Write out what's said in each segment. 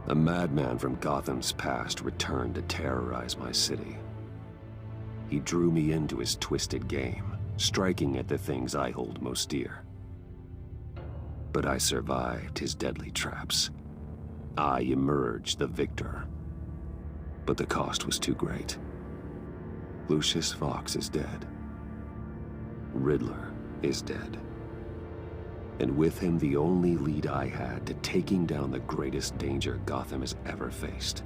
A madman from Gotham's past returned to terrorize my city. He drew me into his twisted game, striking at the things I hold most dear. But I survived his deadly traps. I emerged the victor. But the cost was too great. Lucius Fox is dead. Riddler is dead. And with him the only lead I had to taking down the greatest danger Gotham has ever faced.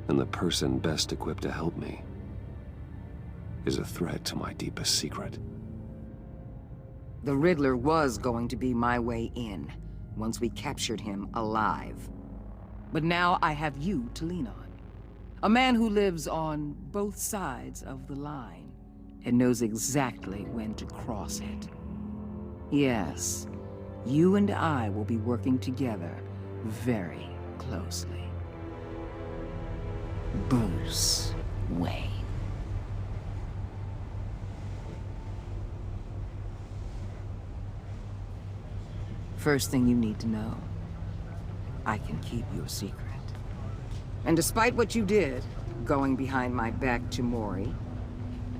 And the person best equipped to help me is a threat to my deepest secret. The Riddler was going to be my way in, once we captured him alive. But now I have you to lean on. A man who lives on both sides of the line, and knows exactly when to cross it. Yes, you and I will be working together very closely. Bruce Wayne. First thing you need to know, I can keep your secret. And despite what you did, going behind my back to Mori,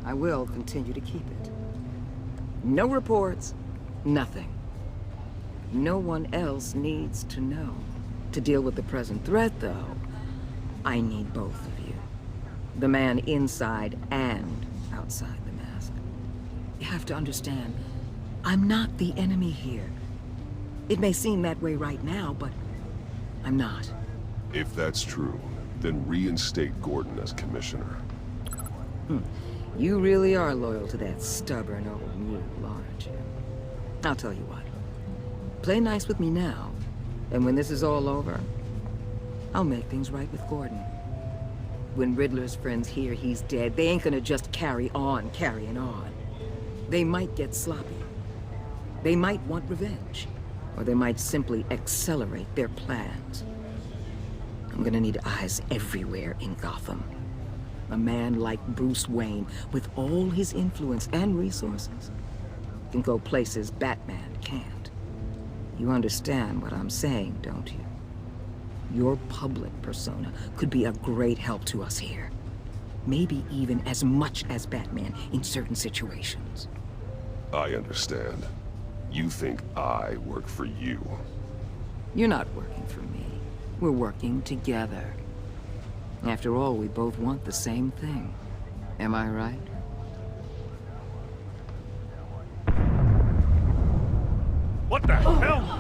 I will continue to keep it. No reports, nothing. No one else needs to know. To deal with the present threat, though, I need both of you. The man inside and outside the mask. You have to understand, I'm not the enemy here. It may seem that way right now, but I'm not. If that's true, then reinstate Gordon as commissioner. You really are loyal to that stubborn old mule, aren't you? I'll tell you what. Play nice with me now, and when this is all over, I'll make things right with Gordon. When Riddler's friends hear he's dead, they ain't gonna just carry on carrying on. They might get sloppy. They might want revenge. Or they might simply accelerate their plans. I'm gonna need eyes everywhere in Gotham. A man like Bruce Wayne, with all his influence and resources, can go places Batman can't. You understand what I'm saying, don't you? Your public persona could be a great help to us here. Maybe even as much as Batman in certain situations. I understand. You think I work for you. You're not working for me. We're working together. After all, we both want the same thing. Am I right? What the hell?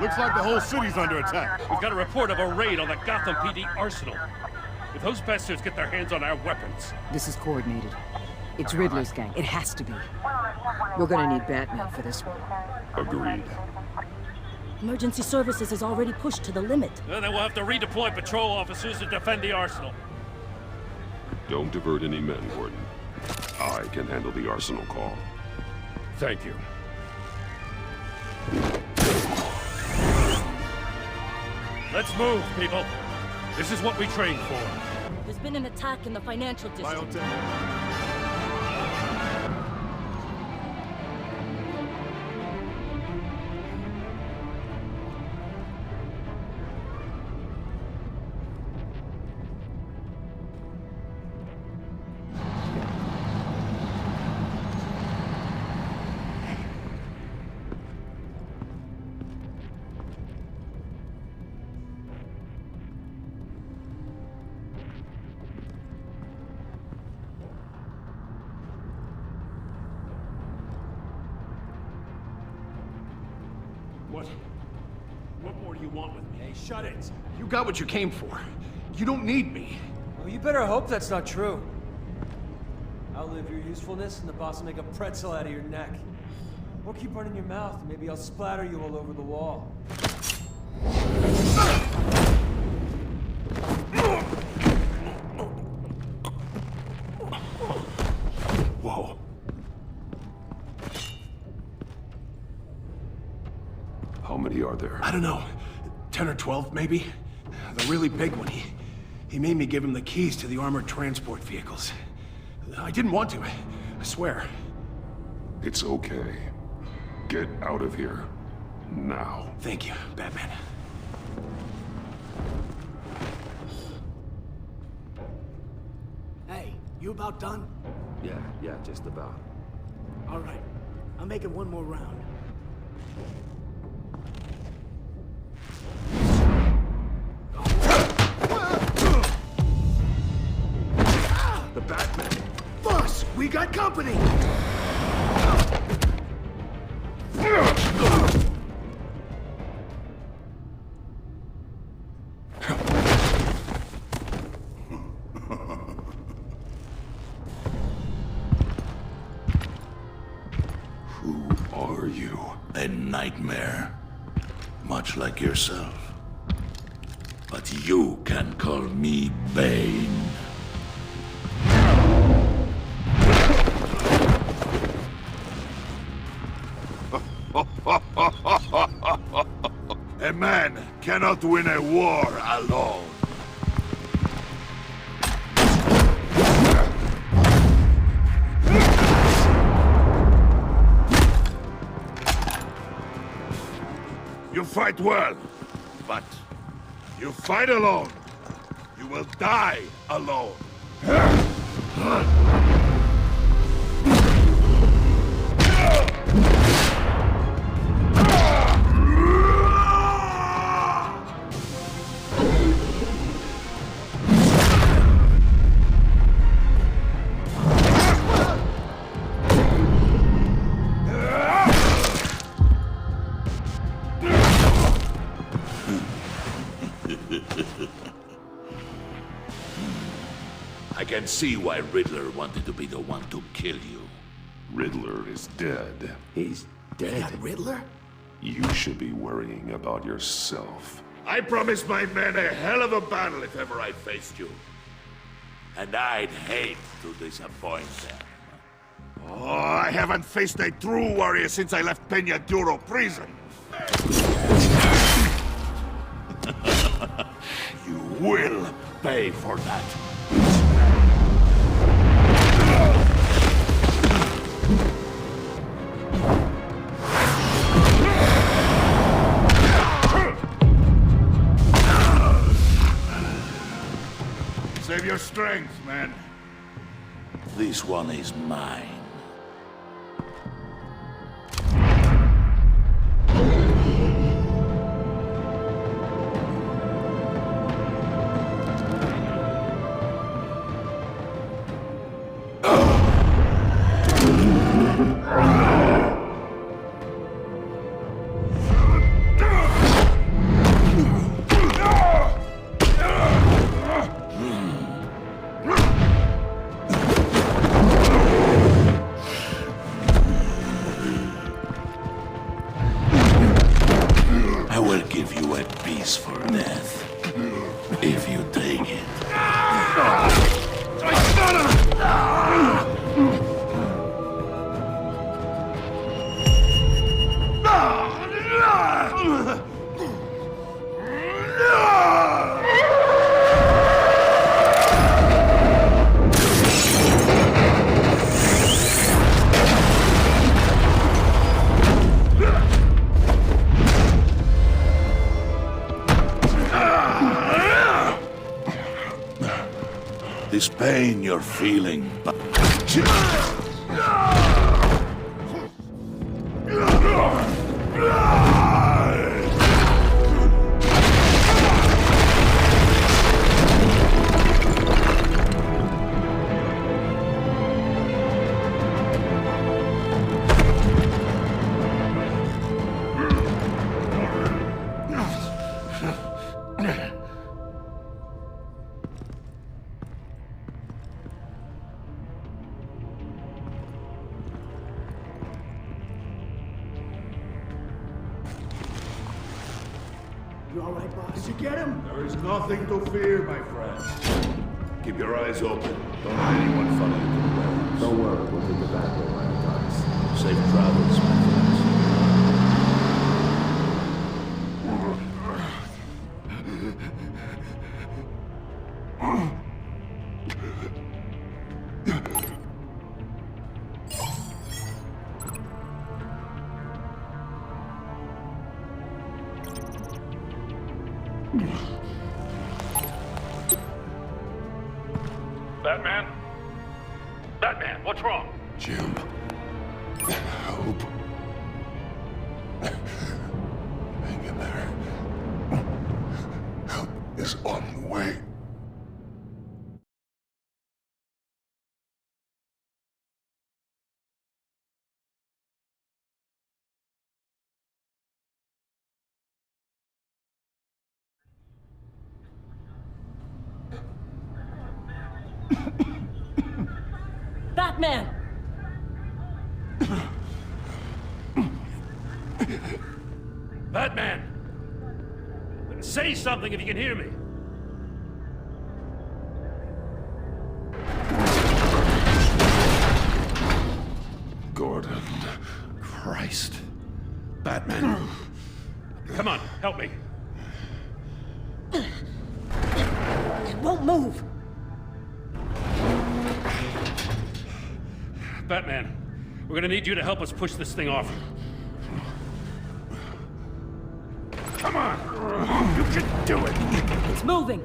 Looks like the whole city's under attack. We've got a report of a raid on the Gotham PD arsenal. If those bastards get their hands on our weapons... This is coordinated. It's Riddler's gang. It has to be. We're gonna need Batman for this one. Agreed. Emergency services is already pushed to the limit. Then we'll have to redeploy patrol officers to defend the arsenal. Don't divert any men, Gordon. I can handle the arsenal call. Thank you. Let's move, people. This is what we trained for. There's been an attack in the financial district. What more do you want with me? Hey, shut it. You got what you came for. You don't need me. Well, you better hope that's not true. I'll live your usefulness, and the boss will make a pretzel out of your neck. Or keep running your mouth, and maybe I'll splatter you all over the wall. Whoa. How many are there? I don't know. 10 or 12, maybe? The really big one, he made me give him the keys to the armored transport vehicles. I didn't want to, I swear. It's okay. Get out of here. Now. Thank you, Batman. Hey, you about done? Yeah, just about. All right. I'll make it one more round. The Batman! Boss, we got company! Who are you? A nightmare. Much like yourself. But you can call me Bane. A man cannot win a war alone. You fight well, but you fight alone. You will die alone. I can see why Riddler wanted to be the one to kill you. Riddler is dead. He's dead. Riddler? You should be worrying about yourself. I promised my men a hell of a battle if ever I faced you. And I'd hate to disappoint them. Oh, I haven't faced a true warrior since I left Peña Duro prison. You will pay for that. Save your strength, man. This one is mine. I will give you a piece for death, if you take it. This pain you're feeling, but... You all right, boss? Did you get him? There is nothing to fear, my friend. Keep your eyes open. Don't let anyone follow you to the warehouse. Don't worry, we'll take the back road right, guys. Safe travels, my friends. Batman, what's wrong? Jim. Help. Hang in there. Help is on the way. Batman! Batman! Say something if you can hear me. Gordon. Christ. Batman. Come on, help me. It won't move! Batman, we're gonna need you to help us push this thing off. Come on! You can do it! It's moving!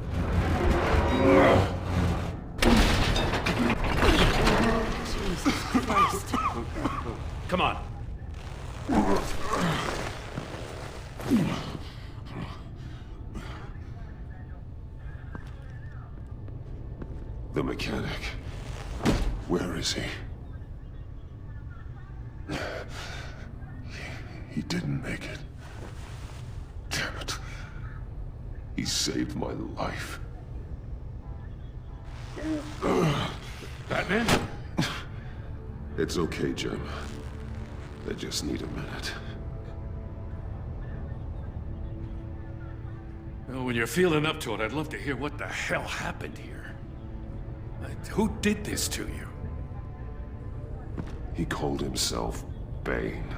Jesus Christ. Come on. The mechanic. Where is he? He didn't make it. Damn it. He saved my life. Batman? It's okay, Jim. I just need a minute. Well, when you're feeling up to it, I'd love to hear what the hell happened here. Who did this to you? He called himself Bane.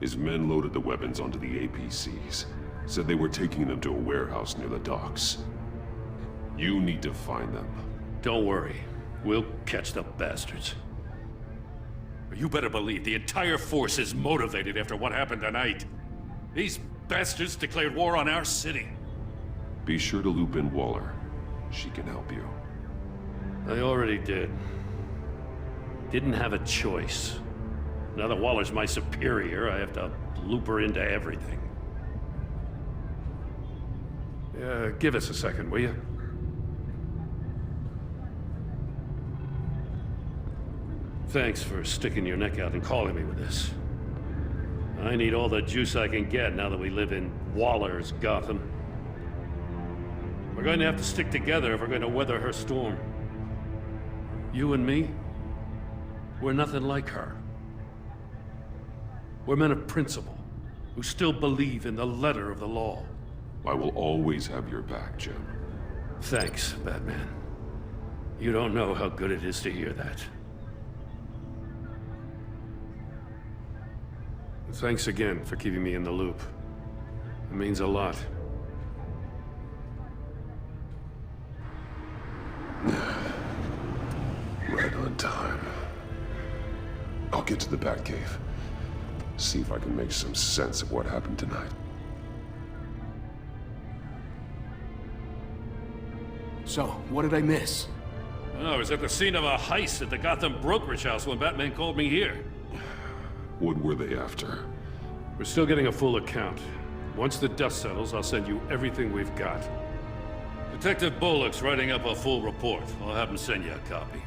His men loaded the weapons onto the APCs. Said they were taking them to a warehouse near the docks. You need to find them. Don't worry. We'll catch the bastards. But you better believe the entire force is motivated after what happened tonight. These bastards declared war on our city. Be sure to loop in Waller. She can help you. I already did. Didn't have a choice. Now that Waller's my superior, I have to loop her into everything. Give us a second, will you? Thanks for sticking your neck out and calling me with this. I need all the juice I can get now that we live in Waller's Gotham. We're going to have to stick together if we're going to weather her storm. You and me, we're nothing like her. We're men of principle, who still believe in the letter of the law. I will always have your back, Jim. Thanks, Batman. You don't know how good it is to hear that. Thanks again for keeping me in the loop. It means a lot. Right on time. I'll get to the Batcave. See if I can make some sense of what happened tonight. So, what did I miss? Oh, I was at the scene of a heist at the Gotham brokerage house when Batman called me here. What were they after? We're still getting a full account. Once the dust settles, I'll send you everything we've got. Detective Bullock's writing up a full report. I'll have him send you a copy.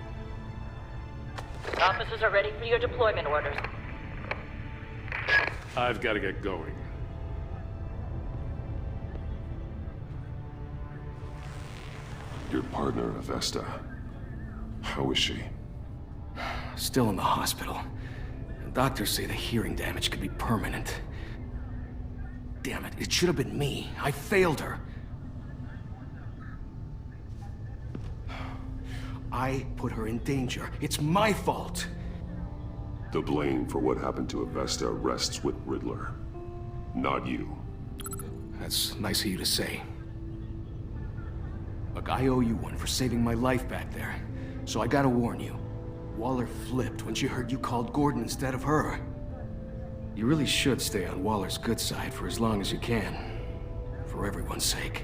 Officers are ready for your deployment orders. I've got to get going. Your partner, Avesta. How is she? Still in the hospital. Doctors say the hearing damage could be permanent. Damn it, it should have been me. I failed her. I put her in danger. It's my fault. The blame for what happened to Avesta rests with Riddler, not you. That's nice of you to say. Look, I owe you one for saving my life back there. So I gotta warn you. Waller flipped when she heard you called Gordon instead of her. You really should stay on Waller's good side for as long as you can. For everyone's sake.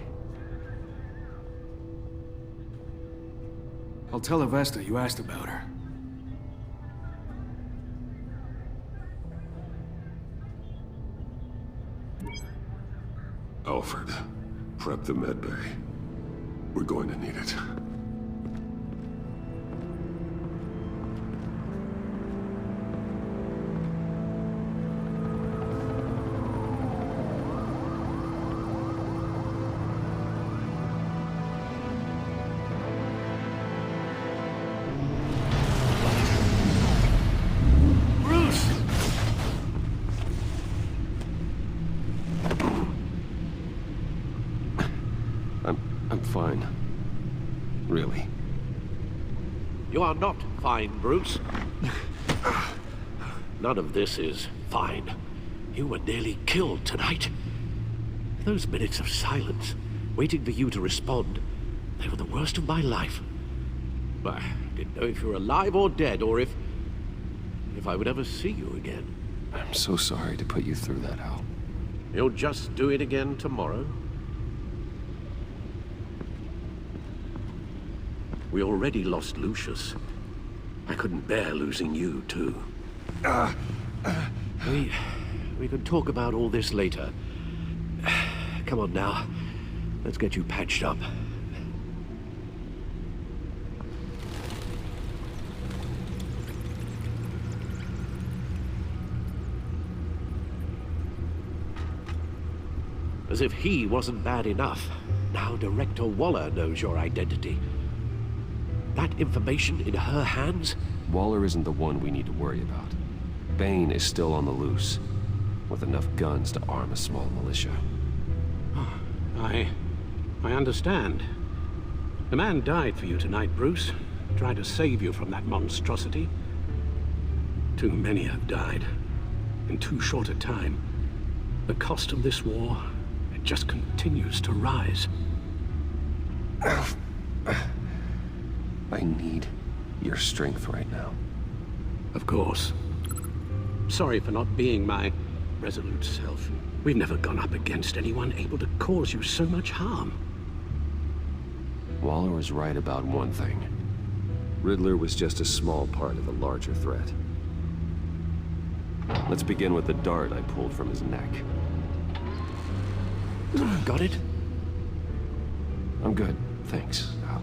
I'll tell Avesta you asked about her. Alfred, prep the medbay. We're going to need it. I'm fine. Really. You are not fine, Bruce. None of this is fine. You were nearly killed tonight. Those minutes of silence, waiting for you to respond, they were the worst of my life. I didn't know if you were alive or dead, or if I would ever see you again. I'm so sorry to put you through that, Al. You'll just do it again tomorrow? We already lost Lucius. I couldn't bear losing you, too. We could talk about all this later. Come on now. Let's get you patched up. As if he wasn't bad enough. Now Director Waller knows your identity. That information in her hands? Waller isn't the one we need to worry about. Bane is still on the loose, with enough guns to arm a small militia. I understand. The man died for you tonight, Bruce. Tried to save you from that monstrosity. Too many have died. In too short a time. The cost of this war, it just continues to rise. I need your strength right now. Of course. Sorry for not being my resolute self. We've never gone up against anyone able to cause you so much harm. Waller was right about one thing. Riddler was just a small part of the larger threat. Let's begin with the dart I pulled from his neck. Got it? I'm good, thanks, Al.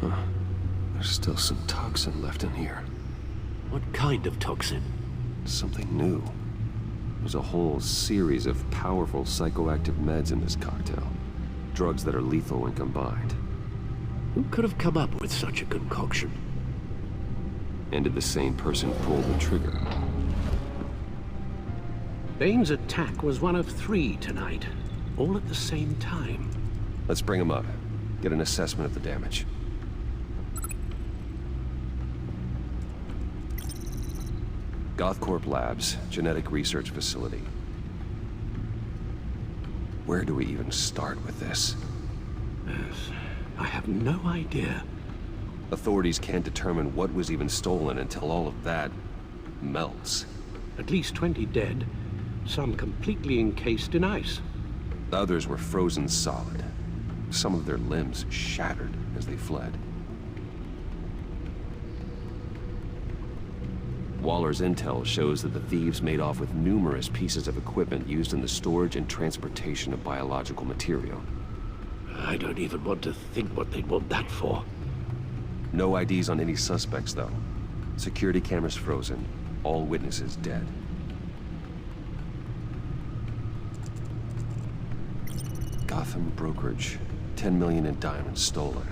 Huh. There's still some toxin left in here. What kind of toxin? Something new. There's a whole series of powerful psychoactive meds in this cocktail. Drugs that are lethal when combined. Who could have come up with such a concoction? And did the same person pull the trigger? Bane's attack was one of 3 tonight, all at the same time. Let's bring him up. Get an assessment of the damage. Gothcorp Labs, genetic research facility. Where do we even start with this? Yes, I have no idea. Authorities can't determine what was even stolen until all of that melts. At least 20 dead, some completely encased in ice. Others were frozen solid. Some of their limbs shattered as they fled. Waller's intel shows that the thieves made off with numerous pieces of equipment used in the storage and transportation of biological material. I don't even want to think what they'd want that for. No IDs on any suspects, though. Security cameras frozen. All witnesses dead. Gotham brokerage. 10 million in diamonds stolen.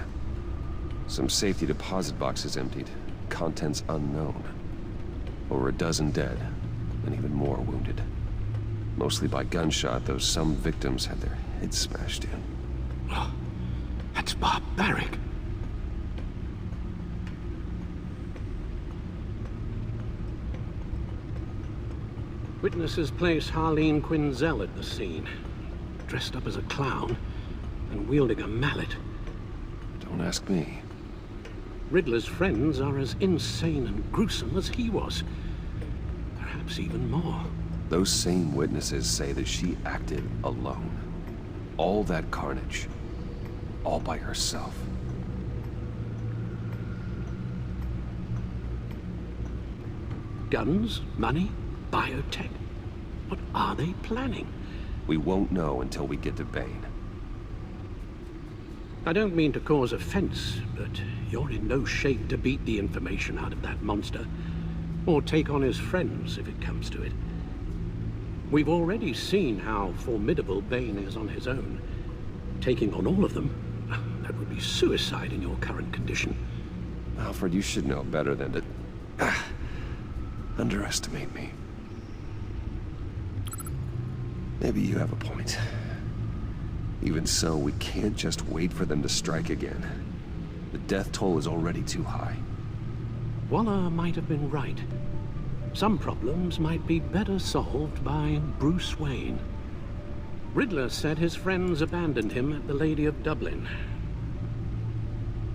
Some safety deposit boxes emptied. Contents unknown. Over a dozen dead, and even more wounded. Mostly by gunshot, though some victims had their heads smashed in. Oh, that's barbaric. Witnesses place Harleen Quinzel at the scene, dressed up as a clown and wielding a mallet. Don't ask me. Riddler's friends are as insane and gruesome as he was. Perhaps even more. Those same witnesses say that she acted alone. All that carnage. All by herself. Guns? Money? biotech? What are they planning? We won't know until we get to Bane. I don't mean to cause offense, but you're in no shape to beat the information out of that monster, or take on his friends if it comes to it. We've already seen how formidable Bane is on his own. Taking on all of them, that would be suicide in your current condition. Alfred, you should know better than to underestimate me. Maybe you have a point. Even so, we can't just wait for them to strike again. The death toll is already too high. Waller might have been right. Some problems might be better solved by Bruce Wayne. Riddler said his friends abandoned him at the Lady of Dublin.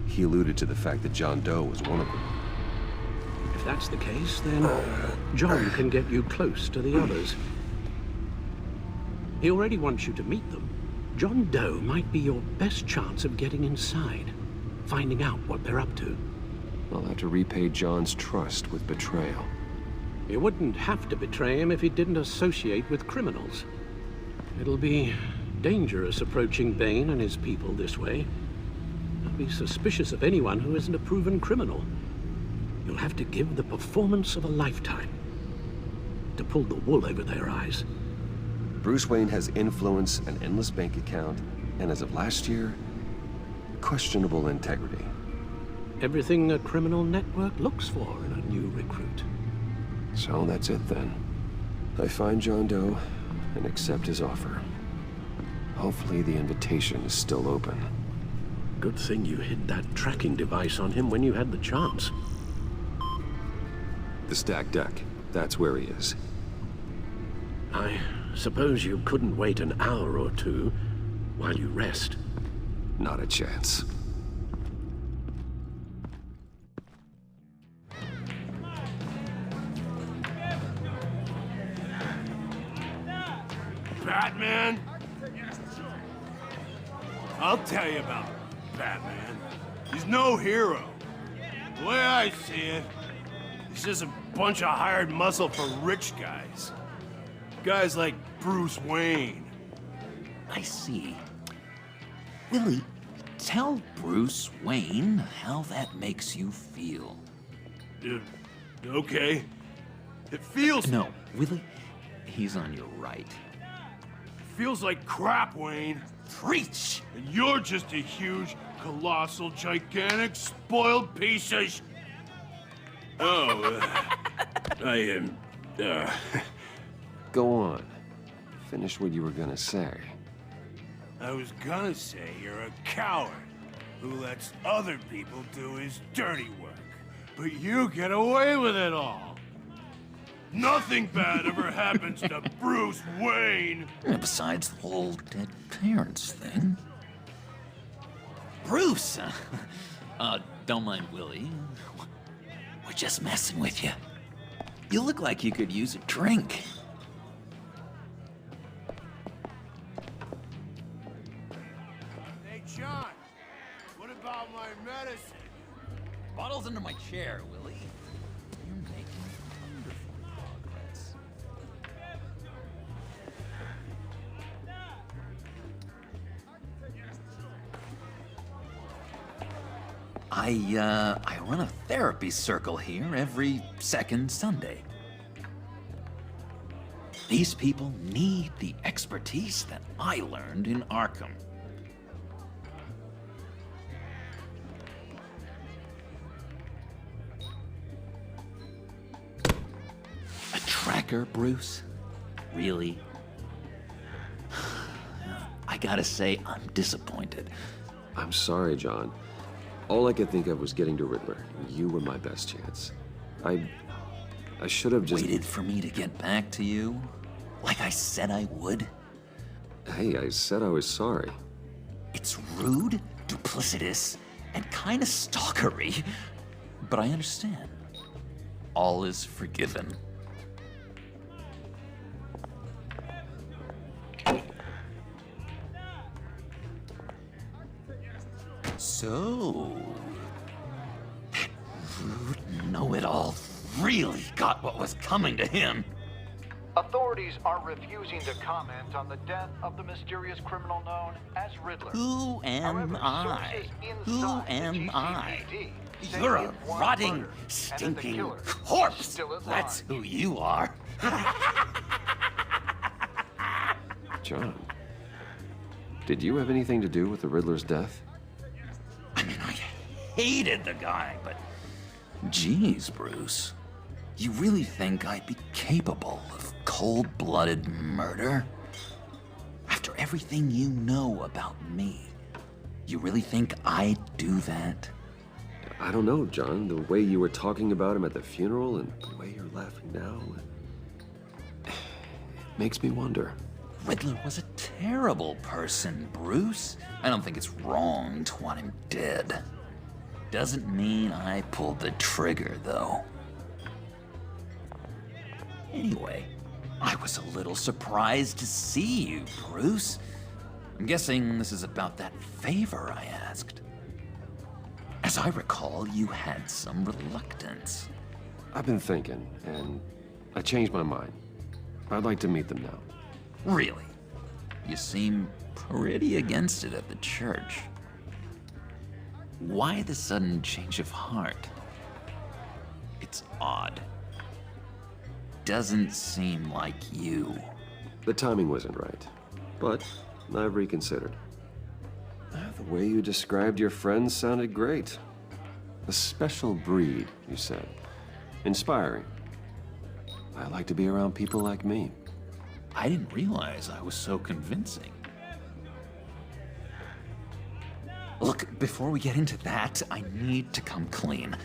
He alluded to the fact that John Doe was one of them. If that's the case, then John can get you close to the others. He already wants you to meet them. John Doe might be your best chance of getting inside, finding out what they're up to. I'll have to repay John's trust with betrayal. You wouldn't have to betray him if he didn't associate with criminals. It'll be dangerous approaching Bane and his people this way. I'll be suspicious of anyone who isn't a proven criminal. You'll have to give the performance of a lifetime to pull the wool over their eyes. Bruce Wayne has influence, an endless bank account, and as of last year, questionable integrity. Everything a criminal network looks for in a new recruit. So that's it then. I find John Doe and accept his offer. Hopefully the invitation is still open. Good thing you hid that tracking device on him when you had the chance. The stacked deck. That's where he is. I suppose you couldn't wait an hour or two while you rest. Not a chance. Batman? I'll tell you about Batman. He's no hero. The way I see it, he's just a bunch of hired muscle for rich guys. Guys like Bruce Wayne. I see. Willie, tell Bruce Wayne how that makes you feel. Okay. It feels... No, Willie, he's on your right. Feels like crap, Wayne. Preach! And you're just a huge, colossal, gigantic, spoiled piece of Oh, I am, Go on. Finish what you were gonna say. I was gonna say you're a coward who lets other people do his dirty work. But you get away with it all. Nothing bad ever happens to Bruce Wayne. Besides the whole dead parents thing. Bruce! Don't mind Willie. We're just messing with you. You look like you could use a drink. Hey, John. What about my medicine? Bottle's under my chair, Willie. You're making wonderful progress. I run a therapy circle here every second Sunday. These people need the expertise that I learned in Arkham. A tracker, Bruce? Really? I gotta say, I'm disappointed. I'm sorry, John. All I could think of was getting to Riddler. You were my best chance. I should have just... Waited for me to get back to you? Like I said I would? Hey, I said I was sorry. It's rude, duplicitous, and kinda stalkery. But I understand. All is forgiven. So... that rude know-it-all really got what was coming to him. Authorities are refusing to comment on the death of the mysterious criminal known as Riddler. Who am I? Who am I? say You're he a had one rotting, murder, and that the stinking killer is corpse. still at That's large. who you are. John, did you have anything to do with the Riddler's death? Hated the guy, but geez, Bruce. You really think I'd be capable of cold-blooded murder? After everything you know about me, you really think I'd do that? I don't know, John. The way you were talking about him at the funeral and the way you're laughing now, it makes me wonder. Riddler was a terrible person, Bruce. I don't think it's wrong to want him dead. Doesn't mean I pulled the trigger, though. Anyway, I was a little surprised to see you, Bruce. I'm guessing this is about that favor I asked. As I recall, you had some reluctance. I've been thinking, and I changed my mind. I'd like to meet them now. Really? You seem pretty against it at the church. Why the sudden change of heart? It's odd. Doesn't seem like you. The timing wasn't right, but I've reconsidered. The way you described your friends sounded great. A special breed, you said. Inspiring. I like to be around people like me. I didn't realize I was so convincing. Look, before we get into that, I need to come clean.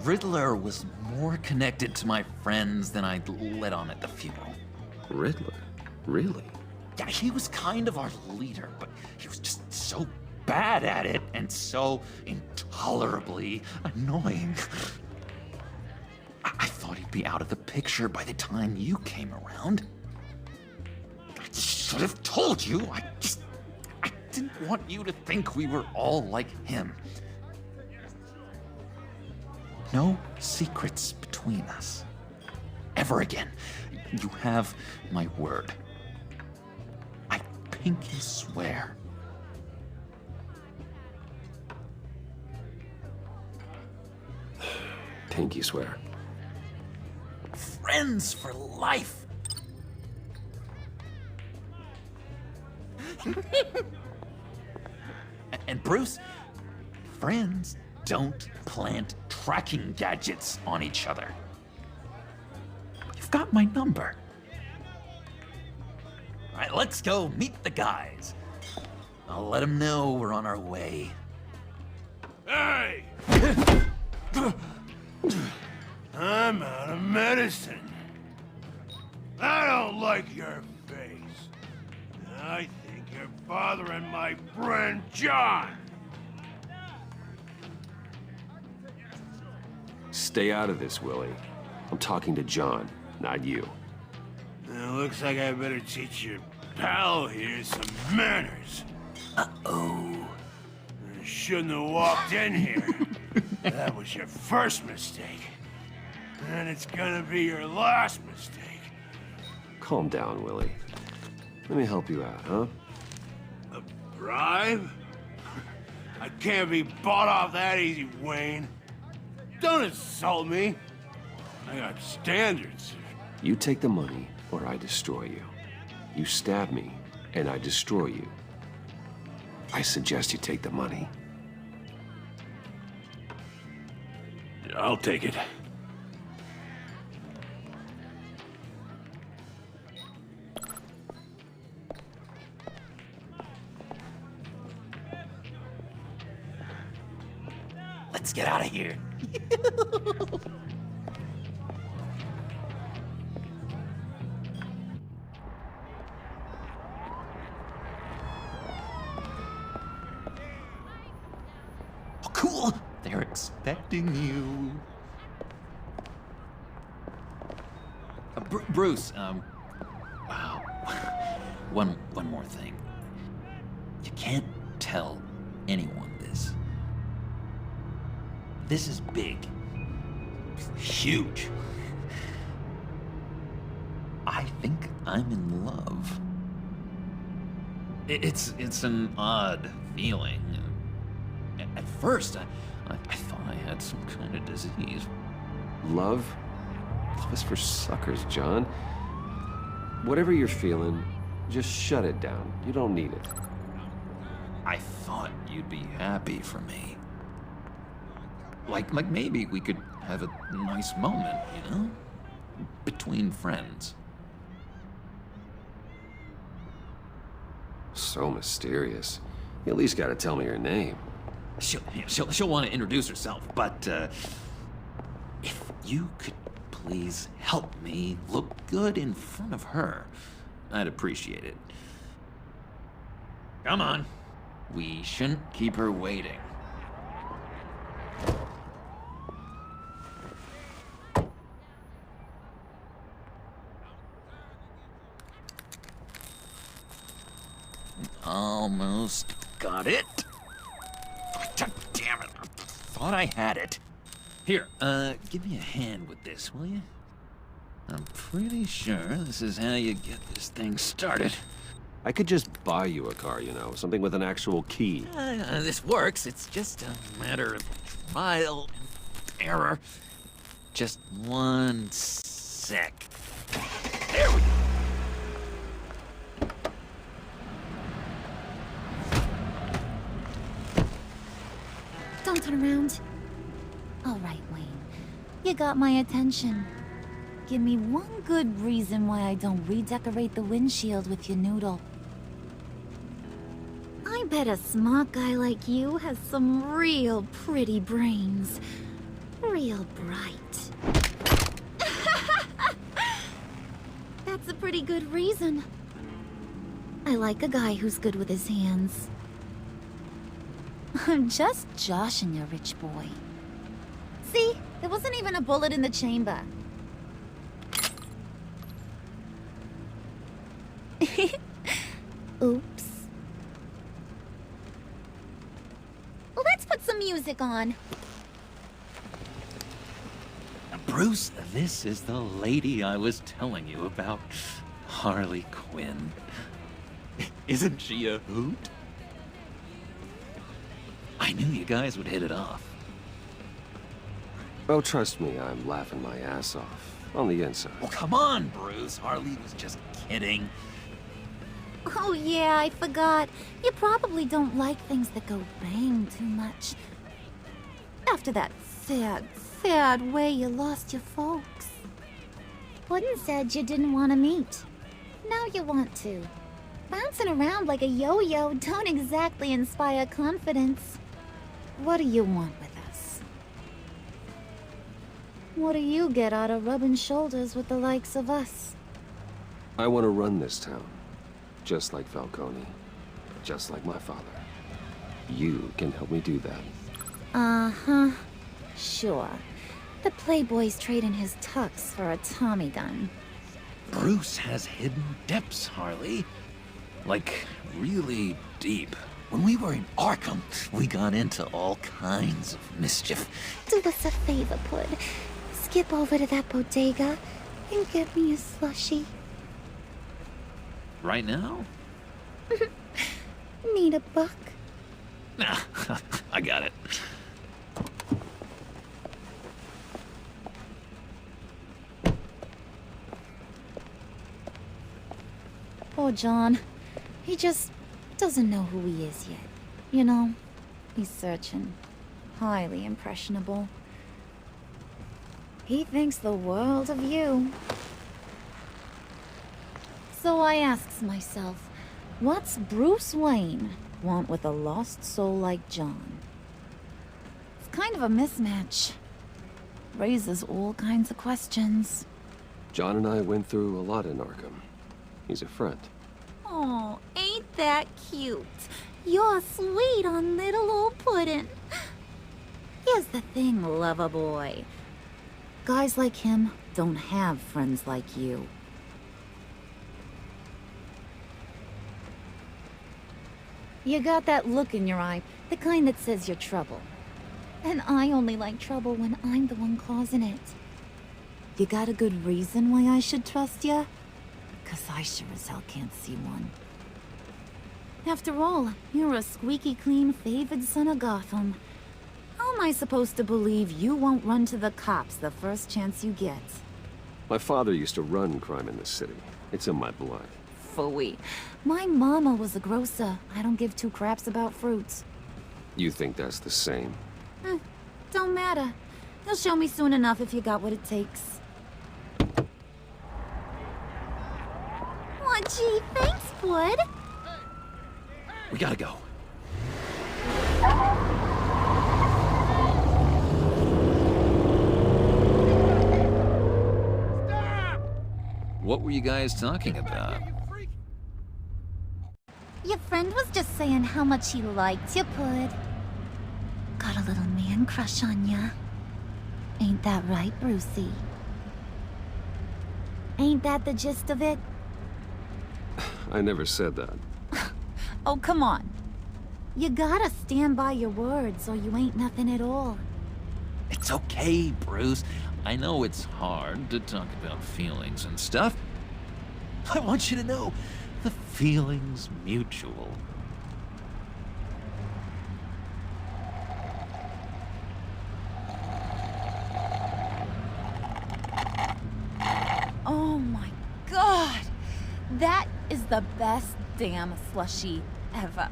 Riddler was more connected to my friends than I'd let on at the funeral. Riddler? Really? Yeah, he was kind of our leader, but he was just so bad at it and so intolerably annoying. I thought he'd be out of the picture by the time you came around. I should have told you. I didn't want you to think we were all like him. No secrets between us. Ever again. You have my word. I pinky swear. Pinky swear. Friends for life. And Bruce, friends don't plant tracking gadgets on each other. You've got my number. All right, let's go meet the guys. I'll let them know we're on our way. Hey! I'm out of medicine. I don't like your face. I think you're bothering my friend John. Stay out of this, Willie. I'm talking to John, not you. It looks like I better teach your pal here some manners. Uh-oh. I shouldn't have walked in here. That was your first mistake. And it's gonna be your last mistake. Calm down, Willie. Let me help you out, huh? A bribe? I can't be bought off that easy, Wayne. Don't insult me. I got standards. You take the money, or I destroy you. You stab me, and I destroy you. I suggest you take the money. I'll take it. Let's get out of here. Oh, cool. They're expecting you. Bruce, wow. One more thing. You can't tell anyone this. This is big. Huge. think I'm in love. It's an odd feeling. At first, I thought I had some kind of disease. Love? Love is for suckers, John. Whatever you're feeling, just shut it down. You don't need it. I thought you'd be happy for me. Like maybe we could have a nice moment, you know? Between friends. So mysterious. You at least gotta tell me her name. She'll want to introduce herself, but if you could please help me look good in front of her, I'd appreciate it. Come on. We shouldn't keep her waiting. Almost got it. God damn it. I thought I had it. Here, give me a hand with this, will you? I'm pretty sure this is how you get this thing started. I could just buy you a car, you know, something with an actual key. This works. It's just a matter of trial and error. Just one sec. There we go. Don't turn around. All right, Wayne. You got my attention. Give me one good reason why I don't redecorate the windshield with your noodle. I bet a smart guy like you has some real pretty brains. Real bright. That's a pretty good reason. I like a guy who's good with his hands. I'm just joshing you, rich boy. See? There wasn't even a bullet in the chamber. Oops. Let's put some music on. Bruce, this is the lady I was telling you about. Harley Quinn. Isn't she a hoot? I knew you guys would hit it off. Oh, trust me, I'm laughing my ass off. On the inside. Well, come on, Bruce. Harley was just kidding. Oh yeah, I forgot. You probably don't like things that go bang too much. After that sad way you lost your folks. Puddin' said you didn't want to meet. Now you want to. Bouncing around like a yo-yo don't exactly inspire confidence. What do you want with us? What do you get out of rubbing shoulders with the likes of us? I want to run this town. Just like Falcone. Just like my father. You can help me do that. Uh-huh. Sure. The Playboy's trading his tux for a Tommy gun. Bruce has hidden depths, Harley. Like, really deep. When we were in Arkham, we got into all kinds of mischief. Do us a favor, Pud. Skip over to that bodega and get me a slushie. Right now? Need a buck? Nah, I got it. Poor John. He just doesn't know who he is yet. You know, he's searching. Highly impressionable. He thinks the world of you. So I asks myself, what's Bruce Wayne want with a lost soul like John? It's kind of a mismatch. Raises all kinds of questions. John and I went through a lot in Arkham. He's a friend. Oh, ain't that cute? You're sweet on little old Puddin'. Here's the thing, lover boy. Guys like him don't have friends like you. You got that look in your eye, the kind that says you're trouble. And I only like trouble when I'm the one causing it. You got a good reason why I should trust you? 'Cause I sure as hell can't see one. After all, you're a squeaky clean favored son of Gotham. How am I supposed to believe you won't run to the cops the first chance you get? My father used to run crime in this city. It's in my blood. Phooey. My mama was a grocer. I don't give two craps about fruits. You think that's the same? Don't matter. You'll show me soon enough if you got what it takes. Aw, gee, thanks, bud. We gotta go. What were you guys talking about? Your friend was just saying how much he liked you, bud. Got a little man crush on ya. Ain't that right, Brucey? Ain't that the gist of it? I never said that. Oh, come on. You gotta stand by your words or you ain't nothing at all. It's okay, Bruce. I know it's hard to talk about feelings and stuff. I want you to know, the feeling's mutual. Oh my god! That is the best damn slushie ever.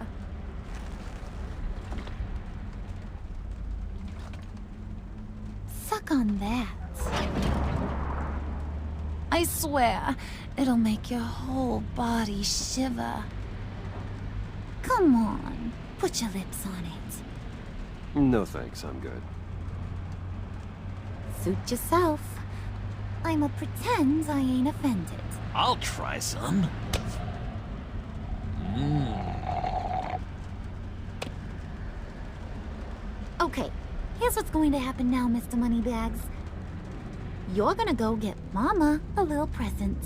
Suck on that. I swear, it'll make your whole body shiver. Come on, put your lips on it. No thanks, I'm good. Suit yourself. I'ma pretend I ain't offended. I'll try some. Okay, here's what's going to happen now, Mr. Moneybags. You're gonna go get Mama a little present.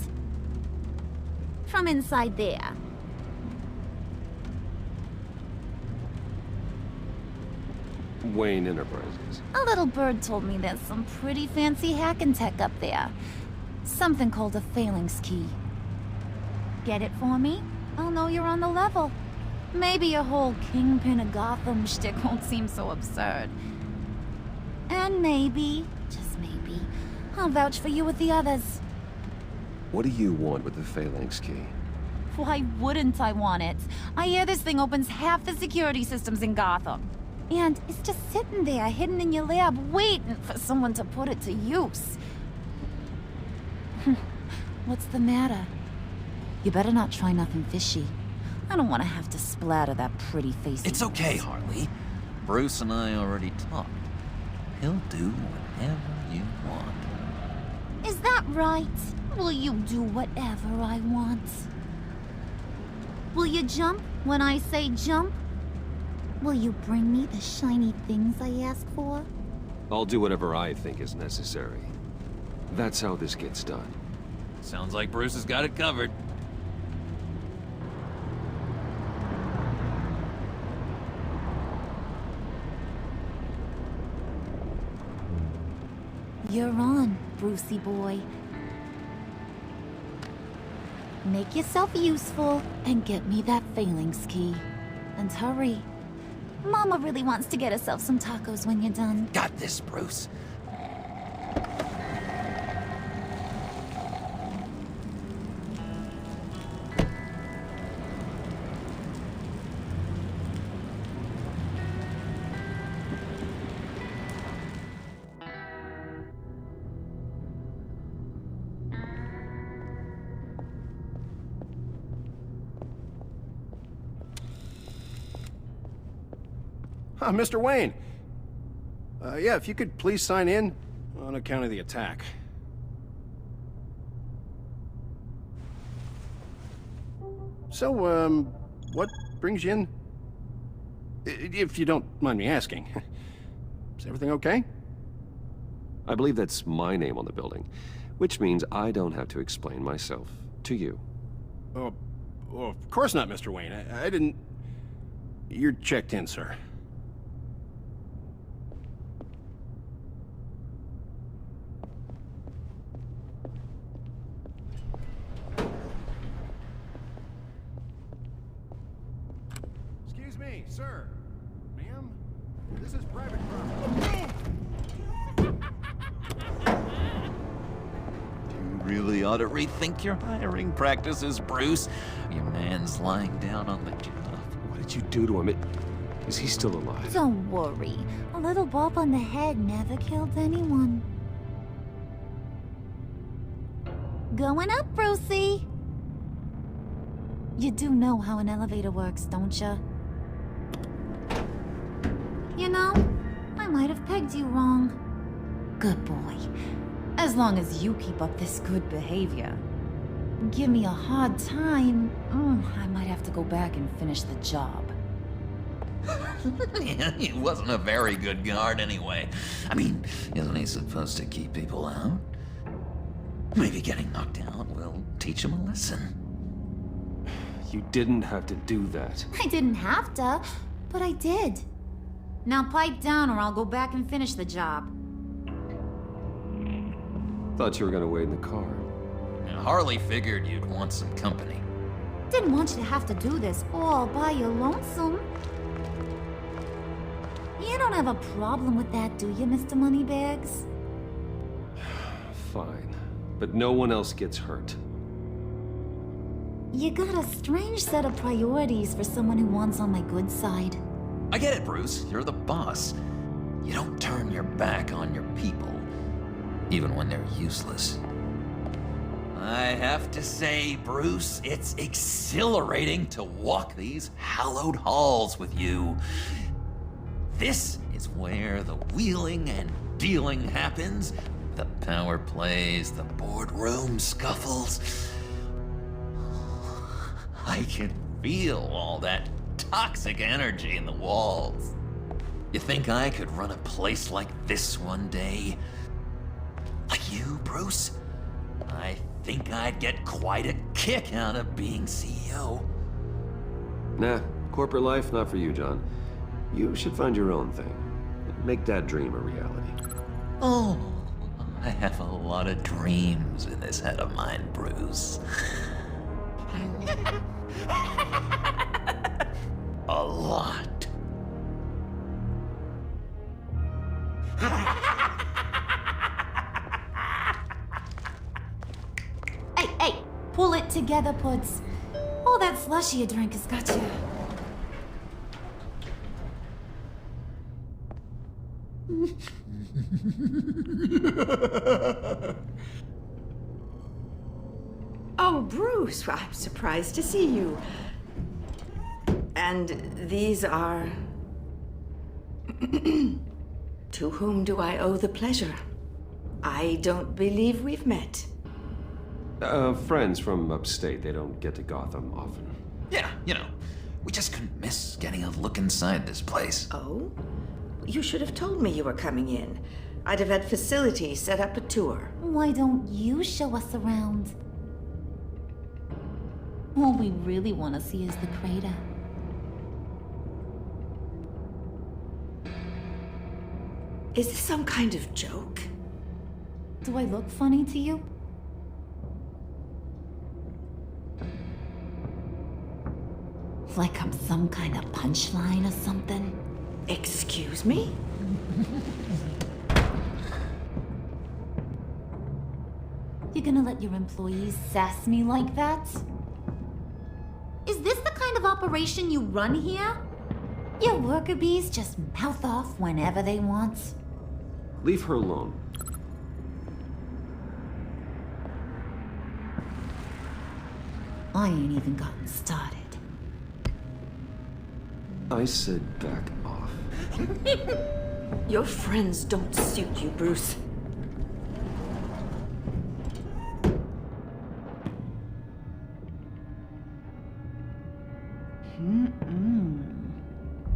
From inside there. Wayne Enterprises. A little bird told me there's some pretty fancy hacking tech up there. Something called a phalanx key. Get it for me? I'll know you're on the level. Maybe your whole Kingpin of Gotham shtick won't seem so absurd. And maybe, just maybe, I'll vouch for you with the others. What do you want with the phalanx key? Why wouldn't I want it? I hear this thing opens half the security systems in Gotham. And it's just sitting there, hidden in your lab, waiting for someone to put it to use. What's the matter? You better not try nothing fishy. I don't want to have to splatter that pretty face. It's okay, Harley. Bruce and I already talked. He'll do whatever you want. Is that right? Will you do whatever I want? Will you jump when I say jump? Will you bring me the shiny things I ask for? I'll do whatever I think is necessary. That's how this gets done. Sounds like Bruce has got it covered. You're on, Brucey boy. Make yourself useful and get me that phalanx key. And hurry. Mama really wants to get herself some tacos when you're done. Got this, Bruce. Mr. Wayne. Yeah, if you could please sign in on account of the attack. So, what brings you in? If you don't mind me asking. Is everything okay? I believe that's my name on the building, which means I don't have to explain myself to you. Oh, of course not, Mr. Wayne. I didn't... You're checked in, sir. Sir, ma'am, this is private property. You really ought to rethink your hiring practices, Bruce. Your man's lying down on the job. What did you do to him? Is he still alive? Don't worry. A little bump on the head never killed anyone. Going up, Brucey. You do know how an elevator works, don't you? You know, I might have pegged you wrong. Good boy. As long as you keep up this good behavior. Give me a hard time, I might have to go back and finish the job. He wasn't a very good guard anyway. I mean, isn't he supposed to keep people out? Maybe getting knocked out will teach him a lesson. You didn't have to do that. I didn't have to, but I did. Now pipe down or I'll go back and finish the job. Thought you were gonna wait in the car. Harley figured you'd want some company. Didn't want you to have to do this all by your lonesome. You don't have a problem with that, do you, Mr. Moneybags? Fine. But no one else gets hurt. You got a strange set of priorities for someone who wants on my good side. I get it, Bruce. You're the boss. You don't turn your back on your people, even when they're useless. I have to say, Bruce, it's exhilarating to walk these hallowed halls with you. This is where the wheeling and dealing happens. The power plays, the boardroom scuffles. I can feel all that toxic energy in the walls. You think I could run a place like this one day? Like you, Bruce? I think I'd get quite a kick out of being CEO. Nah, corporate life, not for you, John. You should find your own thing. Make that dream a reality. Oh, I have a lot of dreams in this head of mine, Bruce. A lot. Hey, pull it together, Puds. All that slushy you drink has got you. Oh, Bruce, well, I'm surprised to see you. And these are... To whom do I owe the pleasure? I don't believe we've met. Friends from upstate. They don't get to Gotham often. Yeah, you know, we just couldn't miss getting a look inside this place. Oh? You should have told me you were coming in. I'd have had facilities set up a tour. Why don't you show us around? All we really want to see is the crater. Is this some kind of joke? Do I look funny to you? Like I'm some kind of punchline or something? Excuse me? You gonna let your employees sass me like that? Is this the kind of operation you run here? Your worker bees just mouth off whenever they want? Leave her alone. I ain't even gotten started. I said back off. Your friends don't suit you, Bruce.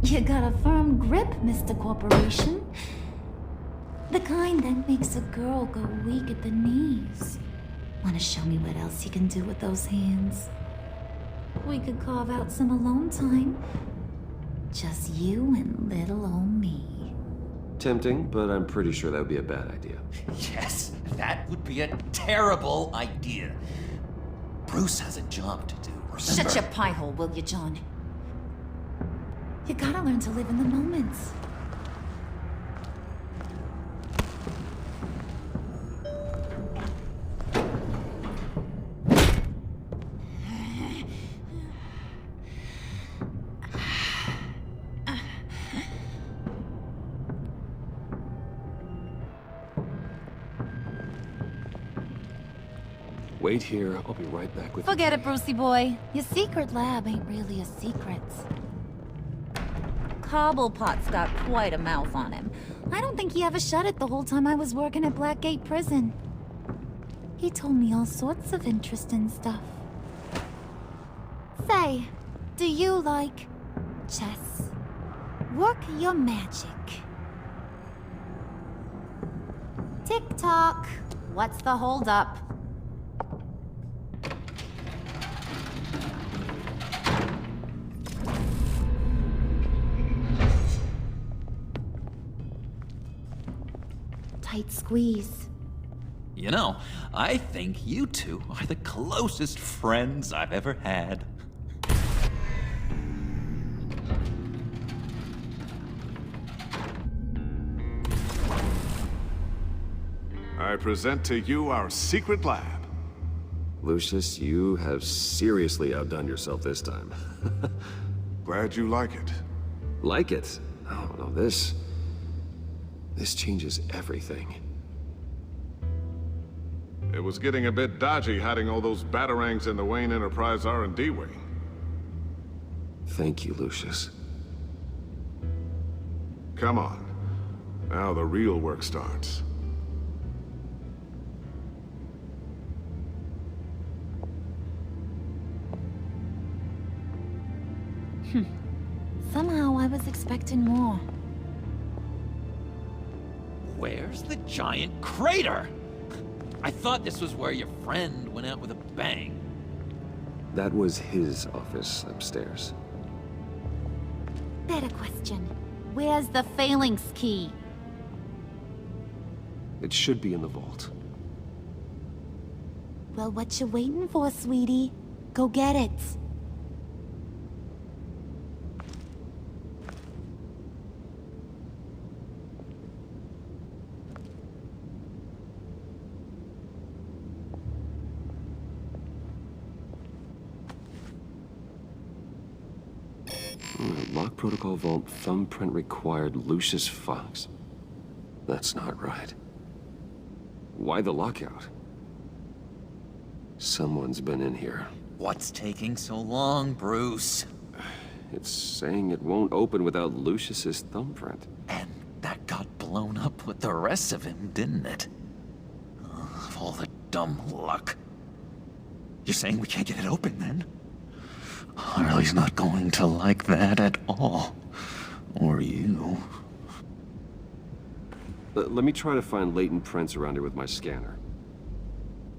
You got a firm grip, Mr. Corporation. The kind that makes a girl go weak at the knees. Wanna show me what else you can do with those hands? We could carve out some alone time. Just you and little old me. Tempting, but I'm pretty sure that would be a bad idea. Yes, that would be a terrible idea. Bruce has a job to do, remember? Shut your pie hole, will you, John? You gotta learn to live in the moments. Wait here, I'll be right back with Forget it, Brucey boy. Your secret lab ain't really a secret. Cobblepot's got quite a mouth on him. I don't think he ever shut it the whole time I was working at Blackgate Prison. He told me all sorts of interesting stuff. Say, do you like chess? Work your magic. Tick-tock. What's the holdup? Tight squeeze. You know, I think you two are the closest friends I've ever had. I present to you our secret lab. Lucius, you have seriously outdone yourself this time. Glad you like it. Like it? Oh, no, this changes everything. It was getting a bit dodgy hiding all those batarangs in the Wayne Enterprise R&D wing. Thank you, Lucius. Come on. Now the real work starts. Somehow I was expecting more. Where's the giant crater? I thought this was where your friend went out with a bang. That was his office upstairs. Better question. Where's the phalanx key? It should be in the vault. Well, what you waiting for, sweetie? Go get it. Lock protocol vault thumbprint required Lucius Fox. That's not right. Why the lockout? Someone's been in here. What's taking so long, Bruce? It's saying it won't open without Lucius's thumbprint. And that got blown up with the rest of him, didn't it? Of all the dumb luck. You're saying we can't get it open, then? Harley's not going to like that at all. Or you. Let me try to find latent prints around here with my scanner.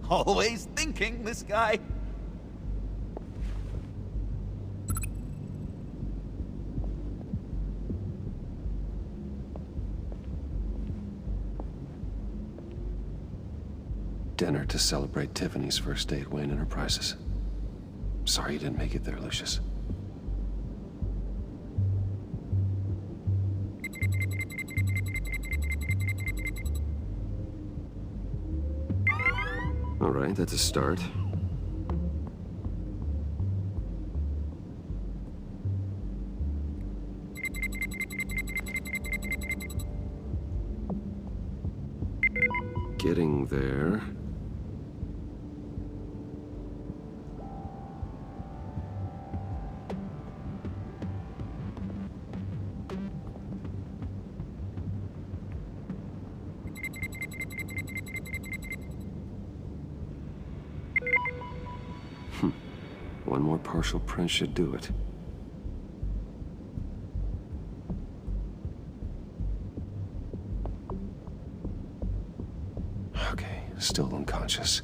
Always thinking, this guy. Dinner to celebrate Tiffany's first day at Wayne Enterprises. Sorry you didn't make it there, Lucius. All right, that's a start. Getting there. One more partial print should do it. Okay, still unconscious.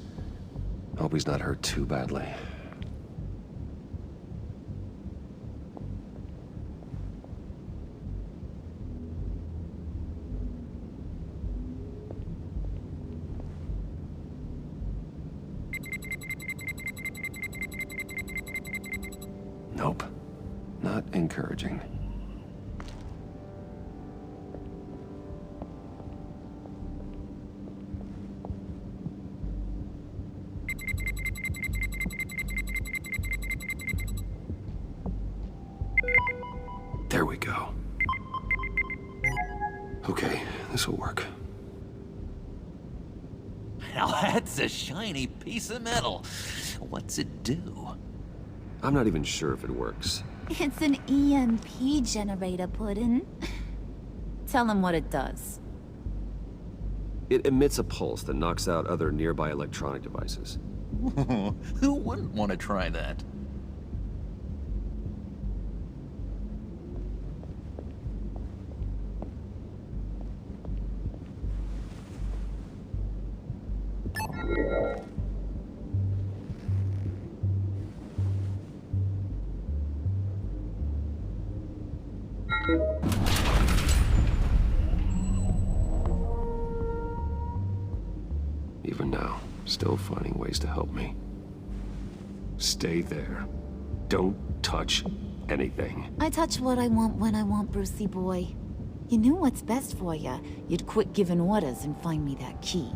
Hope he's not hurt too badly. Nope. Not encouraging. Okay, this'll work. Now that's a shiny piece of metal. What's it do? I'm not even sure if it works. It's an EMP generator, Puddin'. Tell him what it does. It emits a pulse that knocks out other nearby electronic devices. Who wouldn't want to try that? Even now, still finding ways to help me. Stay there. Don't touch anything. I touch what I want when I want, Brucey boy. You knew what's best for you. You'd quit giving orders and find me that key.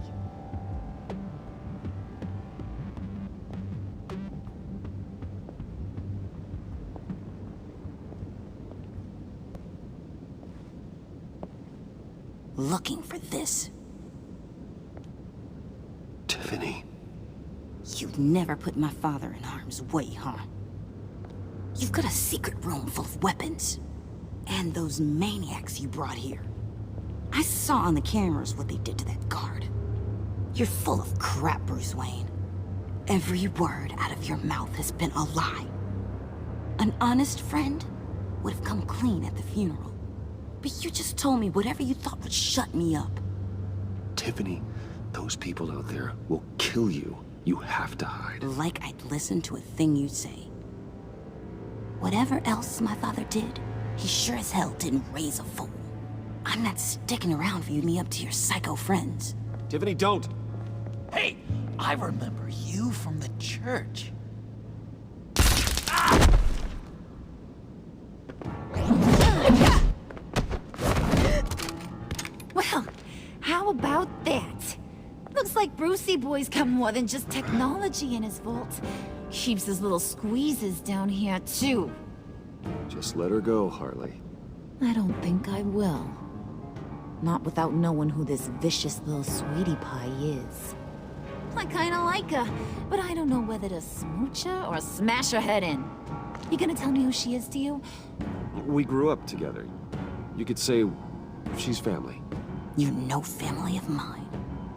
Looking for this. Tiffany. You'd never put my father in harm's way, huh? You've got a secret room full of weapons. And those maniacs you brought here. I saw on the cameras what they did to that guard. You're full of crap, Bruce Wayne. Every word out of your mouth has been a lie. An honest friend would have come clean at the funeral. But you just told me whatever you thought would shut me up. Tiffany, those people out there will kill you. You have to hide. Like I'd listen to a thing you say. Whatever else my father did, he sure as hell didn't raise a fool. I'm not sticking around for you to me up to your psycho friends. Tiffany, don't! Hey, I remember you from the church. Well, how about that? Looks like Brucey boy's got more than just technology in his vault. Keeps his little squeezes down here, too. Just let her go, Harley. I don't think I will. Not without knowing who this vicious little sweetie pie is. I kinda like her, but I don't know whether to smooch her or smash her head in. You gonna tell me who she is to you? We grew up together. You could say she's family. You're no family of mine.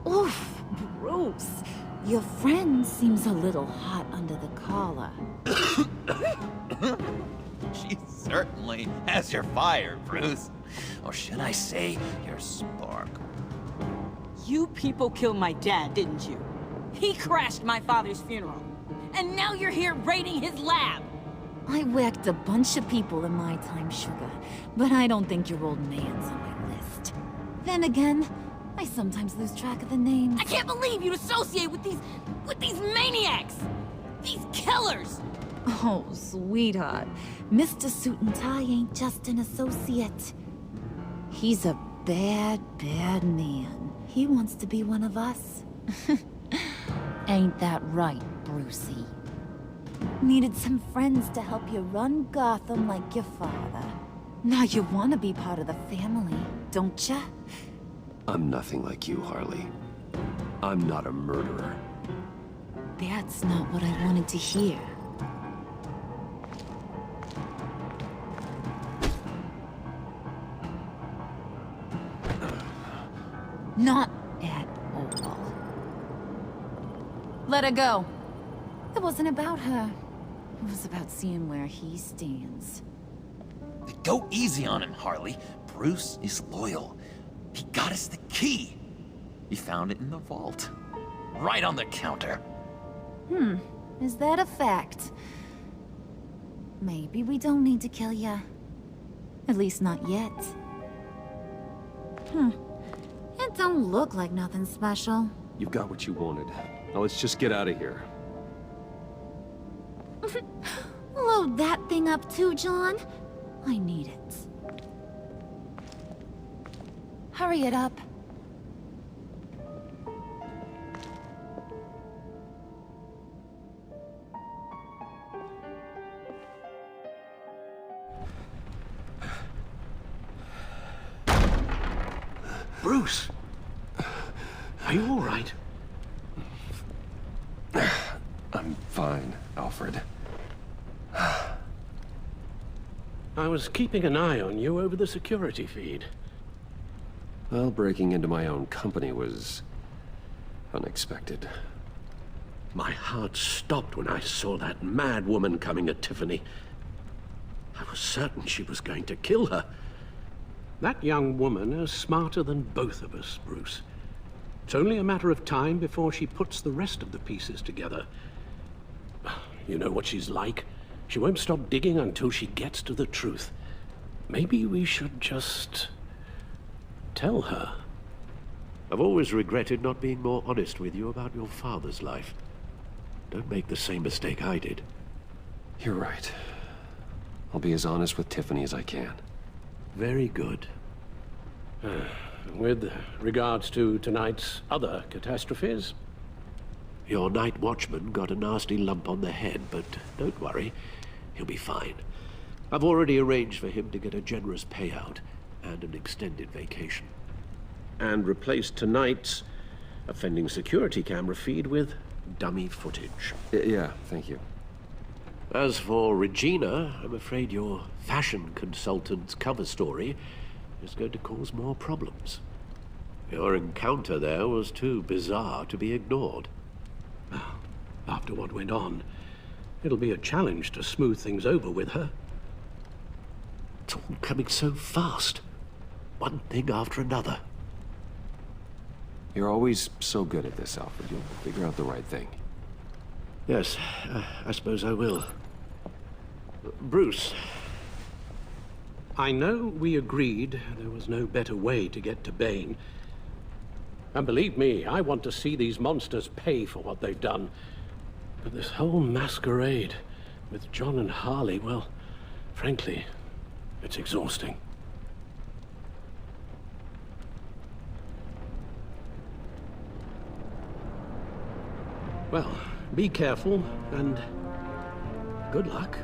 Oof, Bruce. Your friend seems a little hot under the collar. She certainly has your fire, Bruce. Or should I say, your spark. You people killed my dad, didn't you? He crashed my father's funeral. And now you're here raiding his lab. I whacked a bunch of people in my time, sugar, but I don't think your old man's on my list. Then again, I sometimes lose track of the names. I can't believe you'd associate with these maniacs! These killers! Oh, sweetheart. Mr. Suit and Tie ain't just an associate. He's a bad, bad man. He wants to be one of us. Ain't that right, Brucey? Needed some friends to help you run Gotham like your father. Now you want to be part of the family, don't ya? I'm nothing like you, Harley. I'm not a murderer. That's not what I wanted to hear. Not at all. Let her go. It wasn't about her. It was about seeing where he stands. Go easy on him, Harley. Bruce is loyal. He got us the key. He found it in the vault. Right on the counter. Is that a fact? Maybe we don't need to kill ya. At least not yet. It don't look like nothing special. You've got what you wanted. Now let's just get out of here. Load that thing up too, John. I need it. Hurry it up. Bruce! Are you all right? I'm fine, Alfred. I was keeping an eye on you over the security feed. Well, breaking into my own company was unexpected. My heart stopped when I saw that mad woman coming at Tiffany. I was certain she was going to kill her. That young woman is smarter than both of us, Bruce. It's only a matter of time before she puts the rest of the pieces together. You know what she's like. She won't stop digging until she gets to the truth. Maybe we should just tell her. I've always regretted not being more honest with you about your father's life. Don't make the same mistake I did. You're right. I'll be as honest with Tiffany as I can. Very good. With regards to tonight's other catastrophes? Your night watchman got a nasty lump on the head, but don't worry. He'll be fine. I've already arranged for him to get a generous payout and an extended vacation. And replaced tonight's offending security camera feed with dummy footage. Yeah, thank you. As for Regina, I'm afraid your fashion consultant's cover story is going to cause more problems. Your encounter there was too bizarre to be ignored. After what went on, it'll be a challenge to smooth things over with her. It's all coming so fast. One thing after another. You're always so good at this, Alfred. You'll figure out the right thing. Yes, I suppose I will. Bruce. I know we agreed there was no better way to get to Bane. And believe me, I want to see these monsters pay for what they've done. But this whole masquerade with John and Harley, well, frankly, it's exhausting. Well, be careful, and good luck.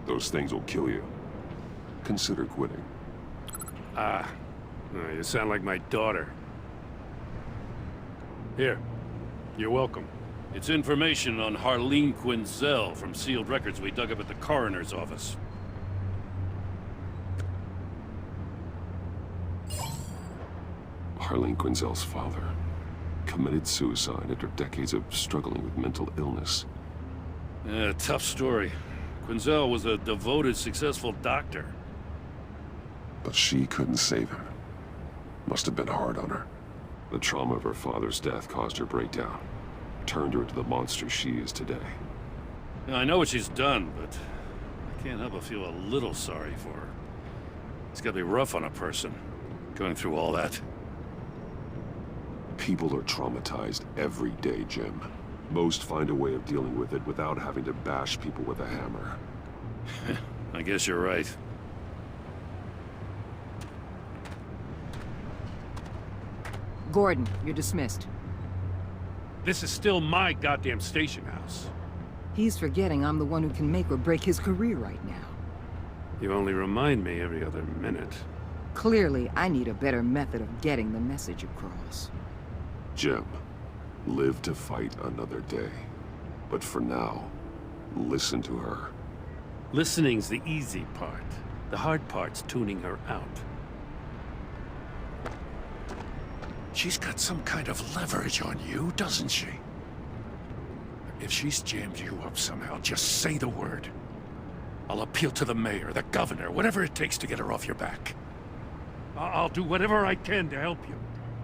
Those things will kill you. Consider quitting. You sound like my daughter. Here, you're welcome. It's information on Harleen Quinzel from sealed records we dug up at the coroner's office. Harleen Quinzel's father committed suicide after decades of struggling with mental illness. Yeah, tough story. Quinzel was a devoted, successful doctor. But she couldn't save him. Must have been hard on her. The trauma of her father's death caused her breakdown. Turned her into the monster she is today. Now, I know what she's done, but I can't help but feel a little sorry for her. It's gotta be rough on a person, going through all that. People are traumatized every day, Jim. Most find a way of dealing with it without having to bash people with a hammer. I guess you're right. Gordon, you're dismissed. This is still my goddamn station house. He's forgetting I'm the one who can make or break his career right now. You only remind me every other minute. Clearly, I need a better method of getting the message across. Jim, live to fight another day. But for now, listen to her. Listening's the easy part. The hard part's tuning her out. She's got some kind of leverage on you, doesn't she? If she's jammed you up somehow, just say the word. I'll appeal to the mayor, the governor, whatever it takes to get her off your back. I'll do whatever I can to help you.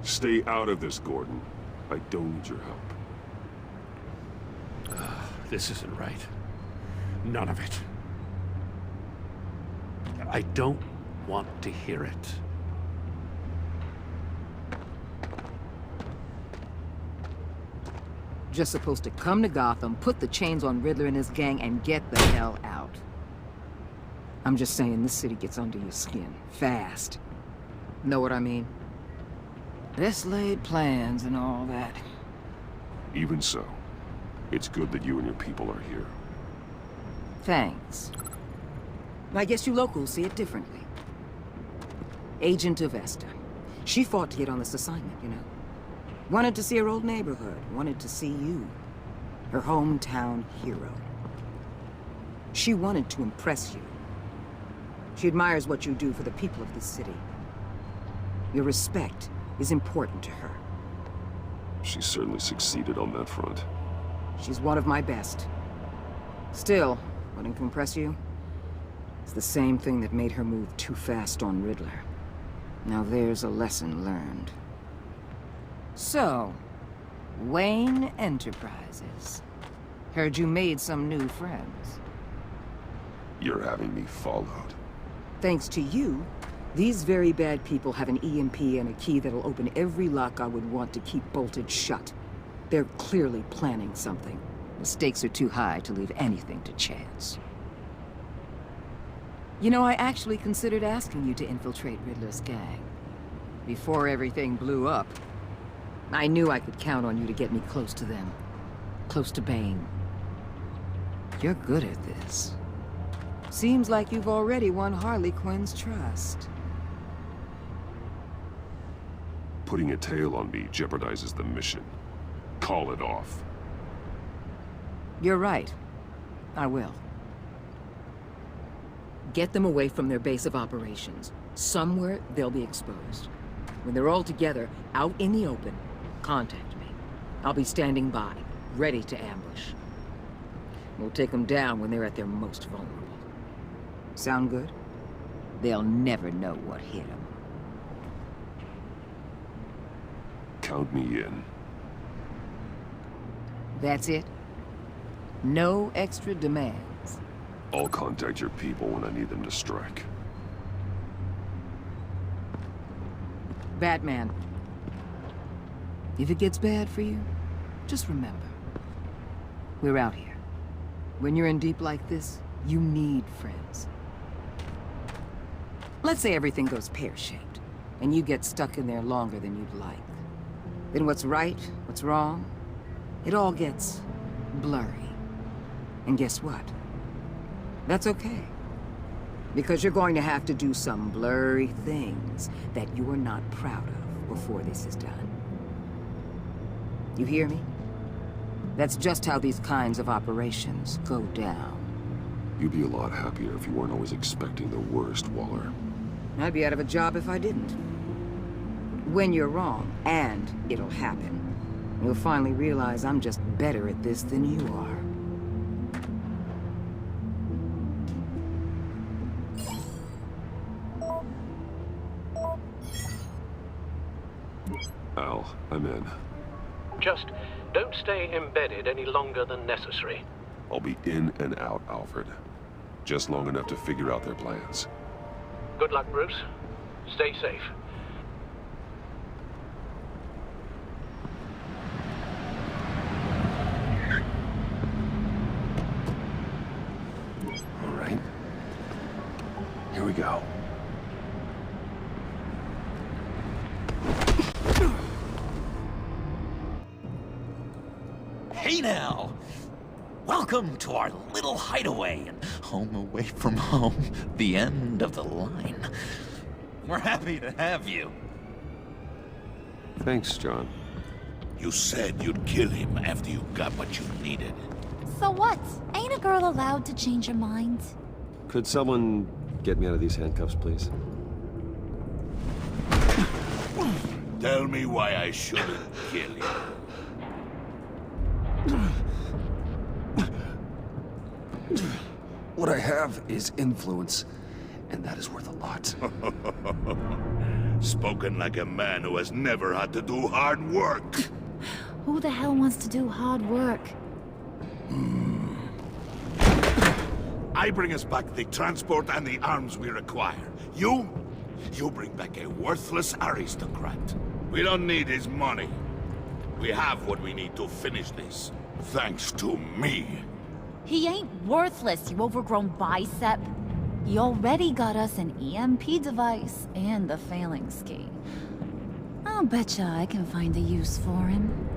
Stay out of this, Gordon. I don't need your help. This isn't right. None of it. I don't want to hear it. Just supposed to come to Gotham, put the chains on Riddler and his gang, and get the hell out. I'm just saying, this city gets under your skin. Fast. Know what I mean? Best laid plans and all that. Even so, it's good that you and your people are here. Thanks. I guess you locals see it differently. Agent Avesta. She fought to get on this assignment, you know. Wanted to see her old neighborhood. Wanted to see you. Her hometown hero. She wanted to impress you. She admires what you do for the people of this city. Your respect is important to her. She certainly succeeded on that front. She's one of my best. Still, what can impress you? It's the same thing that made her move too fast on Riddler. Now there's a lesson learned. So, Wayne Enterprises. Heard you made some new friends. You're having me followed. Thanks to you, these very bad people have an EMP and a key that'll open every lock I would want to keep bolted shut. They're clearly planning something. The stakes are too high to leave anything to chance. You know, I actually considered asking you to infiltrate Riddler's gang. Before everything blew up, I knew I could count on you to get me close to them. Close to Bane. You're good at this. Seems like you've already won Harley Quinn's trust. Putting a tail on me jeopardizes the mission. Call it off. You're right. I will. Get them away from their base of operations. Somewhere they'll be exposed. When they're all together, out in the open, contact me. I'll be standing by, ready to ambush. We'll take them down when they're at their most vulnerable. Sound good? They'll never know what hit them. Count me in. That's it? No extra demands? I'll contact your people when I need them to strike. Batman. If it gets bad for you, just remember. We're out here. When you're in deep like this, you need friends. Let's say everything goes pear-shaped, and you get stuck in there longer than you'd like. Then what's right, what's wrong, it all gets blurry. And guess what? That's okay. Because you're going to have to do some blurry things that you're not proud of before this is done. You hear me? That's just how these kinds of operations go down. You'd be a lot happier if you weren't always expecting the worst, Waller. I'd be out of a job if I didn't. When you're wrong, and it'll happen, you'll finally realize I'm just better at this than you are. Al, I'm in. Just don't stay embedded any longer than necessary. I'll be in and out, Alfred. Just long enough to figure out their plans. Good luck, Bruce. Stay safe. All right. Here we go. Hey now! Welcome to our little hideaway and home away from home, the end of the line. We're happy to have you. Thanks, John. You said you'd kill him after you got what you needed. So what? Ain't a girl allowed to change her mind? Could someone get me out of these handcuffs, please? Tell me why I shouldn't kill you. What I have is influence, and that is worth a lot. Spoken like a man who has never had to do hard work. Who the hell wants to do hard work? I bring us back the transport and the arms we require. You bring back a worthless aristocrat. We don't need his money. We have what we need to finish this. Thanks to me. He ain't worthless, you overgrown bicep. He already got us an EMP device and the phalanx key. I'll betcha I can find a use for him.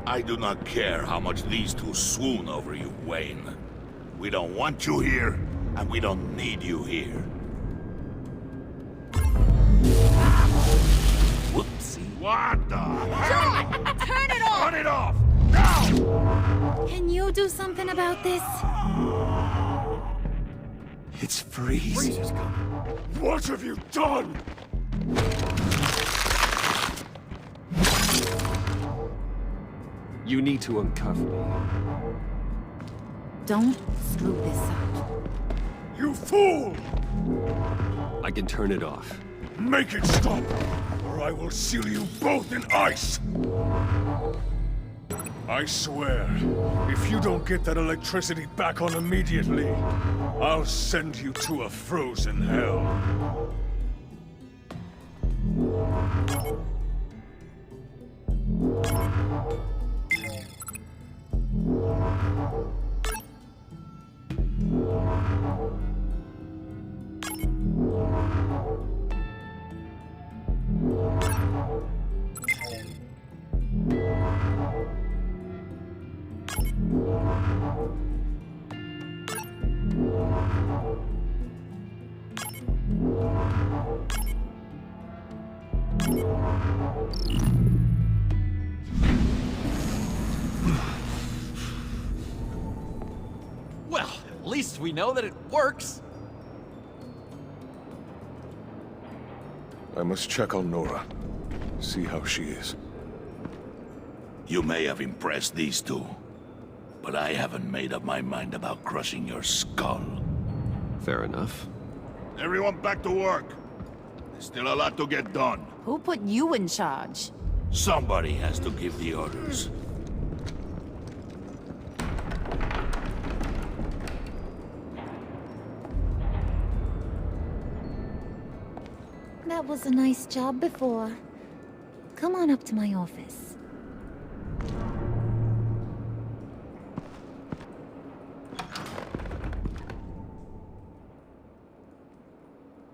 I do not care how much these two swoon over you, Wayne. We don't want you here, and we don't need you here. Whoopsie. What the? John! Turn it off! Turn it off! Now! Can you do something about this? It's Freeze. Freeze is coming. What have you done? You need to uncuff me. Don't screw this up. You fool! I can turn it off. Make it stop, or I will seal you both in ice! I swear, if you don't get that electricity back on immediately, I'll send you to a frozen hell. Well, at least we know that it works. I must check on Nora. See how she is. You may have impressed these two, but I haven't made up my mind about crushing your skull. Fair enough. Everyone back to work. There's still a lot to get done. Who put you in charge? Somebody has to give the orders. That was a nice job before. Come on up to my office.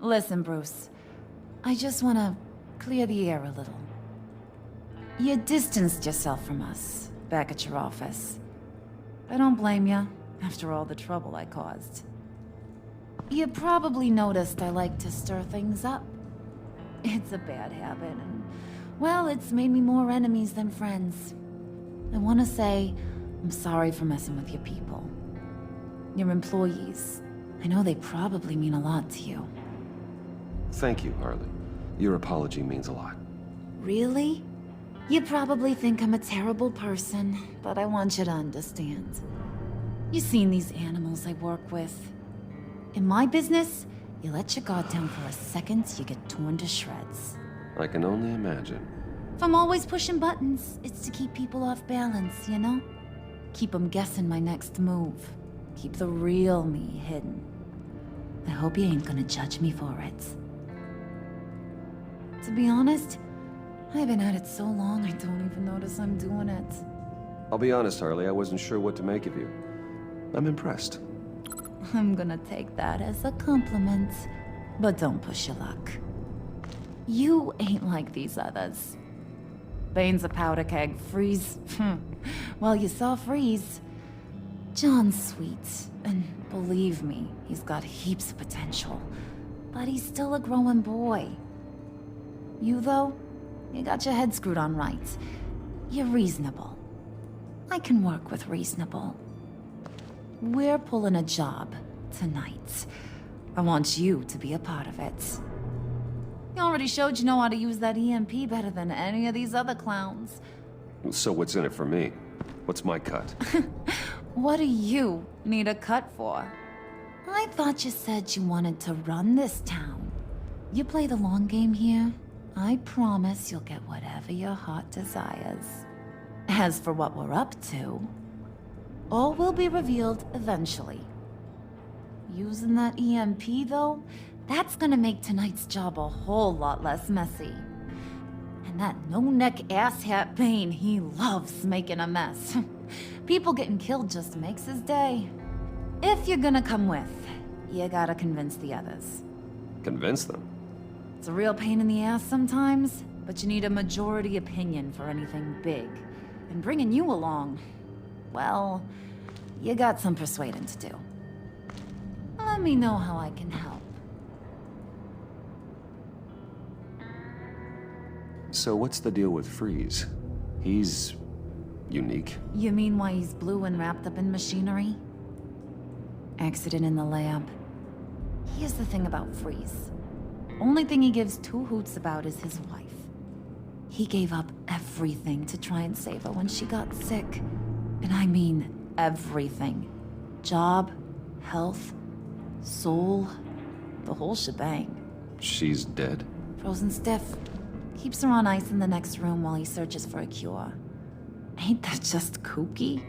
Listen, Bruce. I just want to clear the air a little. You distanced yourself from us back at your office. I don't blame you, after all the trouble I caused. You probably noticed I like to stir things up. It's a bad habit, and, well, it's made me more enemies than friends. I want to say I'm sorry for messing with your people. Your employees. I know they probably mean a lot to you. Thank you, Harley. Your apology means a lot. Really? You probably think I'm a terrible person, but I want you to understand. You've seen these animals I work with. In my business, you let your guard down for a second, you get torn to shreds. I can only imagine. If I'm always pushing buttons, it's to keep people off balance, you know? Keep them guessing my next move. Keep the real me hidden. I hope you ain't gonna judge me for it. To be honest, I've been at it so long I don't even notice I'm doing it. I'll be honest, Harley, I wasn't sure what to make of you. I'm impressed. I'm gonna take that as a compliment, but don't push your luck. You ain't like these others. Bane's a powder keg, Freeze. Well, you saw Freeze. John's sweet, and believe me, he's got heaps of potential. But he's still a growing boy. You, though, you got your head screwed on right. You're reasonable. I can work with reasonable. We're pulling a job tonight. I want you to be a part of it. You already showed you know how to use that EMP better than any of these other clowns. So what's in it for me? What's my cut? What do you need a cut for? I thought you said you wanted to run this town. You play the long game here, I promise you'll get whatever your heart desires. As for what we're up to, all will be revealed eventually. Using that EMP, though, that's gonna make tonight's job a whole lot less messy. And And that no-neck asshat Bane, he loves making a mess. People getting killed just makes his day. If you're gonna come with, you gotta convince the others. Convince them? It's a real pain in the ass sometimes, but you need a majority opinion for anything big. And bringing you along, well, you got some persuading to do. Let me know how I can help. So what's the deal with Freeze? He's unique. You mean why he's blue and wrapped up in machinery? Accident in the lab. Here's the thing about Freeze. Only thing he gives two hoots about is his wife. He gave up everything to try and save her when she got sick. And I mean everything. Job, health, soul, the whole shebang. She's dead? Frozen stiff. Keeps her on ice in the next room while he searches for a cure. Ain't that just kooky?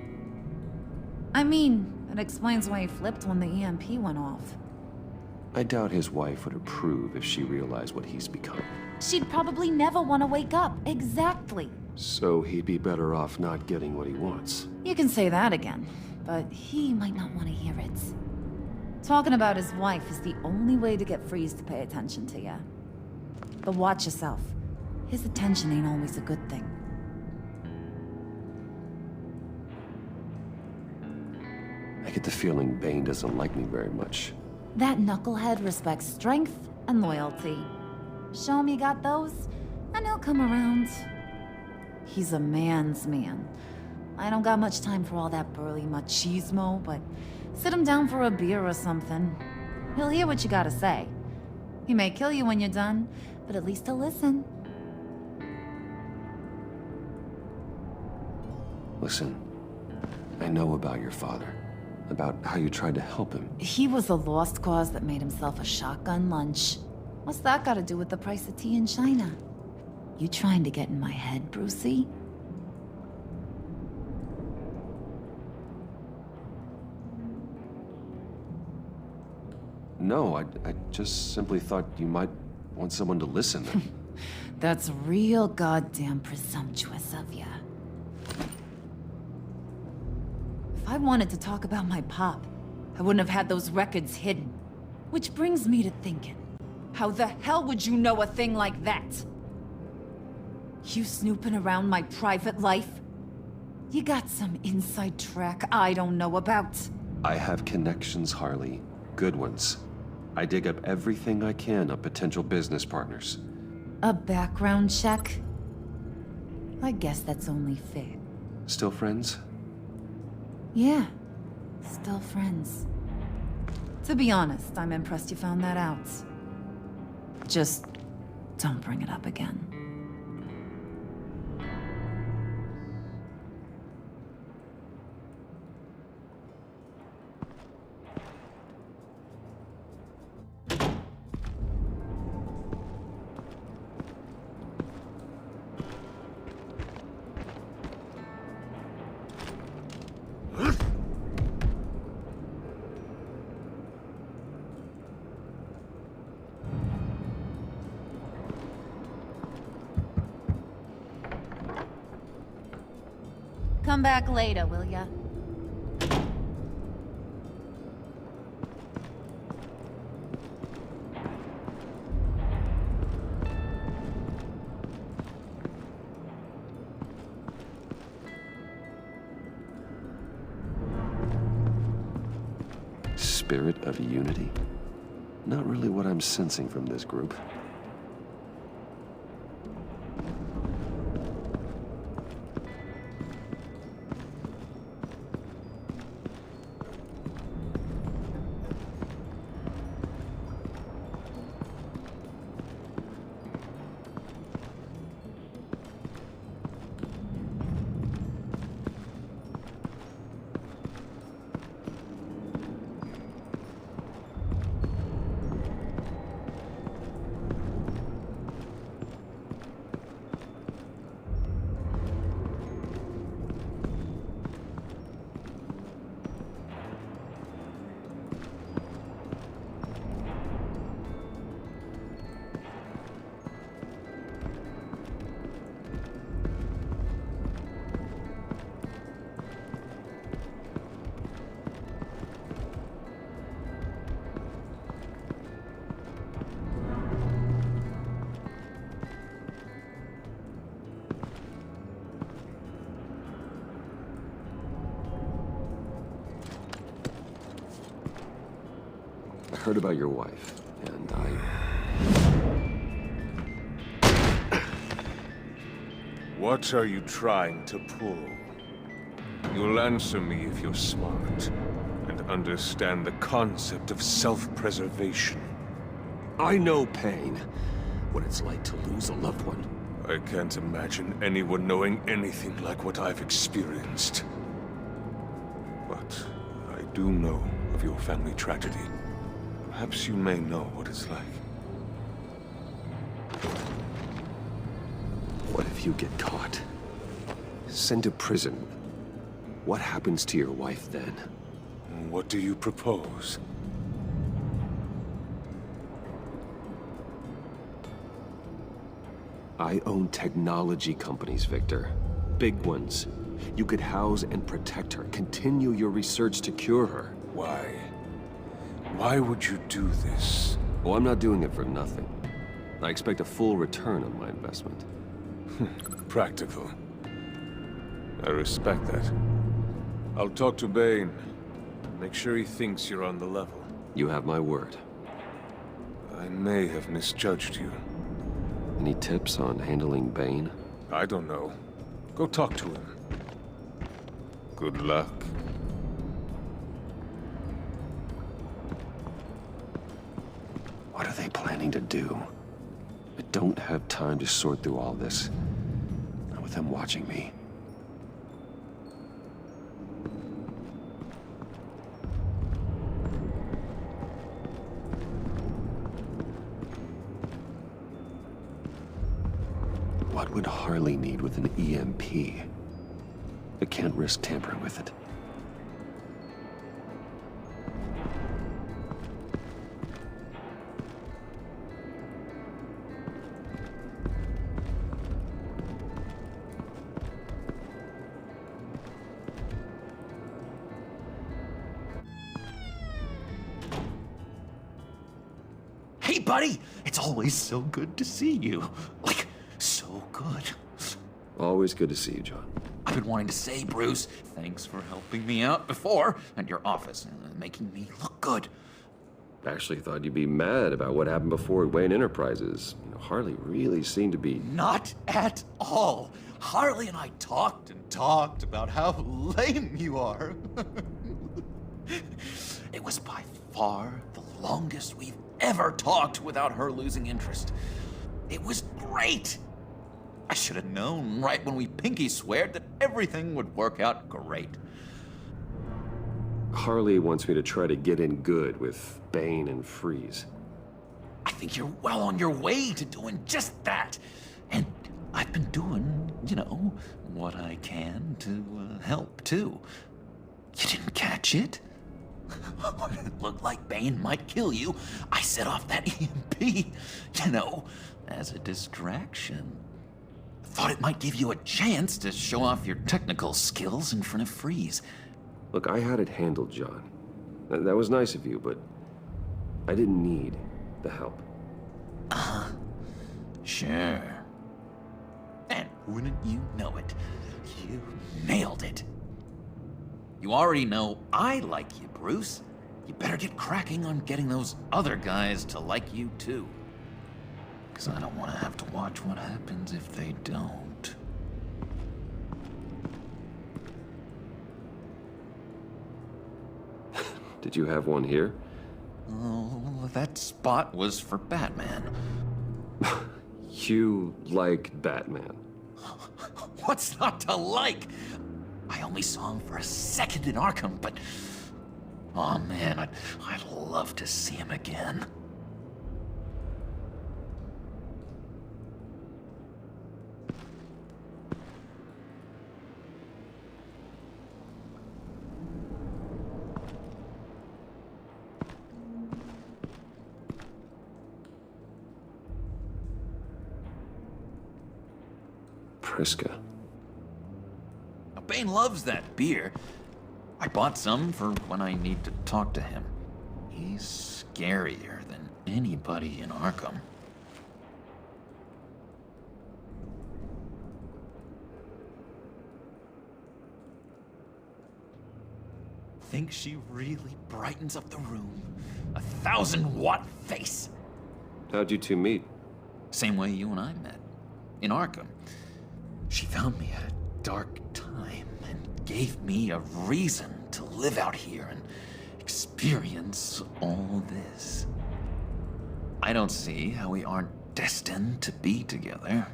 I mean, it explains why he flipped when the EMP went off. I doubt his wife would approve if she realized what he's become. She'd probably never want to wake up. Exactly. So he'd be better off not getting what he wants. You can say that again, but he might not want to hear it. Talking about his wife is the only way to get Freeze to pay attention to you. But watch yourself. His attention ain't always a good thing. I get the feeling Bane doesn't like me very much. That knucklehead respects strength and loyalty. Show him you got those, and he'll come around. He's a man's man. I don't got much time for all that burly machismo, but sit him down for a beer or something. He'll hear what you gotta say. He may kill you when you're done, but at least he'll listen. Listen, I know about your father. About how you tried to help him. He was a lost cause that made himself a shotgun lunch. What's that got to do with the price of tea in China? You trying to get in my head, Brucey? No, I just simply thought you might want someone to listen. That's real goddamn presumptuous of you. If I wanted to talk about my pop, I wouldn't have had those records hidden. Which brings me to thinking, how the hell would you know a thing like that? You snooping around my private life? You got some inside track I don't know about. I have connections, Harley. Good ones. I dig up everything I can of potential business partners. A background check? I guess that's only fair. Still friends? Yeah, still friends. To be honest, I'm impressed you found that out. Just don't bring it up again. Come back later, will ya? Spirit of unity? Not really what I'm sensing from this group. I heard about your wife, and What are you trying to pull? You'll answer me if you're smart, and understand the concept of self-preservation. I know pain. What it's like to lose a loved one. I can't imagine anyone knowing anything like what I've experienced. But I do know of your family tragedy. Perhaps you may know what it's like. What if you get caught? Sent to prison? What happens to your wife then? What do you propose? I own technology companies, Victor. Big ones. You could house and protect her, continue your research to cure her. Why? Why would you do this? Oh, I'm not doing it for nothing. I expect a full return on my investment. Practical. I respect that. I'll talk to Bane. Make sure he thinks you're on the level. You have my word. I may have misjudged you. Any tips on handling Bane? I don't know. Go talk to him. Good luck. What are they planning to do? I don't have time to sort through all this. Not with them watching me. What would Harley need with an EMP? I can't risk tampering with it. Hey, buddy! It's always so good to see you. Like, so good. Always good to see you, John. I've been wanting to say, Bruce, thanks for helping me out before at your office, making me look good. Actually thought you'd be mad about what happened before at Wayne Enterprises. You know, Harley really seemed to be... Not at all. Harley and I talked and talked about how lame you are. It was by far the longest we've ever talked without her losing interest. It was great. I should have known right when we pinky sweared that everything would work out great. Harley wants me to try to get in good with Bane and Freeze. I think you're well on your way to doing just that. And I've been doing, you know, what I can to help, too. You didn't catch it? When it looked like Bane might kill you, I set off that EMP, you know, as a distraction. Thought it might give you a chance to show off your technical skills in front of Freeze. Look, I had it handled, John. That was nice of you, but I didn't need the help. Sure. And wouldn't you know it, you nailed it. You already know I like you, Bruce. You better get cracking on getting those other guys to like you, too. Because I don't want to have to watch what happens if they don't. Did you have one here? Oh, that spot was for Batman. You like Batman? What's not to like? I only saw him for a second in Arkham, but... oh man, I'd love to see him again. Priska. Bane loves that beer. I bought some for when I need to talk to him. He's scarier than anybody in Arkham. Think she really brightens up the room? 1,000-watt face. How'd you two meet? Same way you and I met. In Arkham. She found me at a dark time and gave me a reason to live out here and experience all this. I don't see how we aren't destined to be together.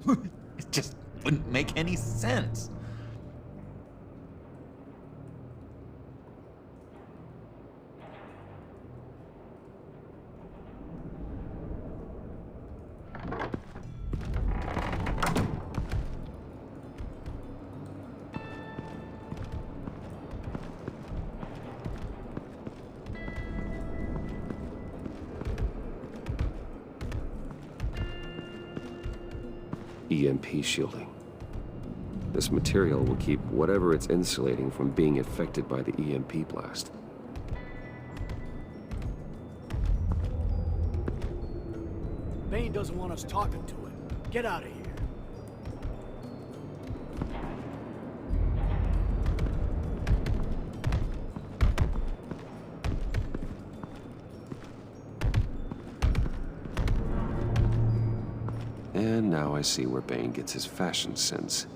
It just wouldn't make any sense. EMP shielding. This material will keep whatever it's insulating from being affected by the EMP blast. Bane doesn't want us talking to him. Get out of here. And now I see where Bane gets his fashion sense.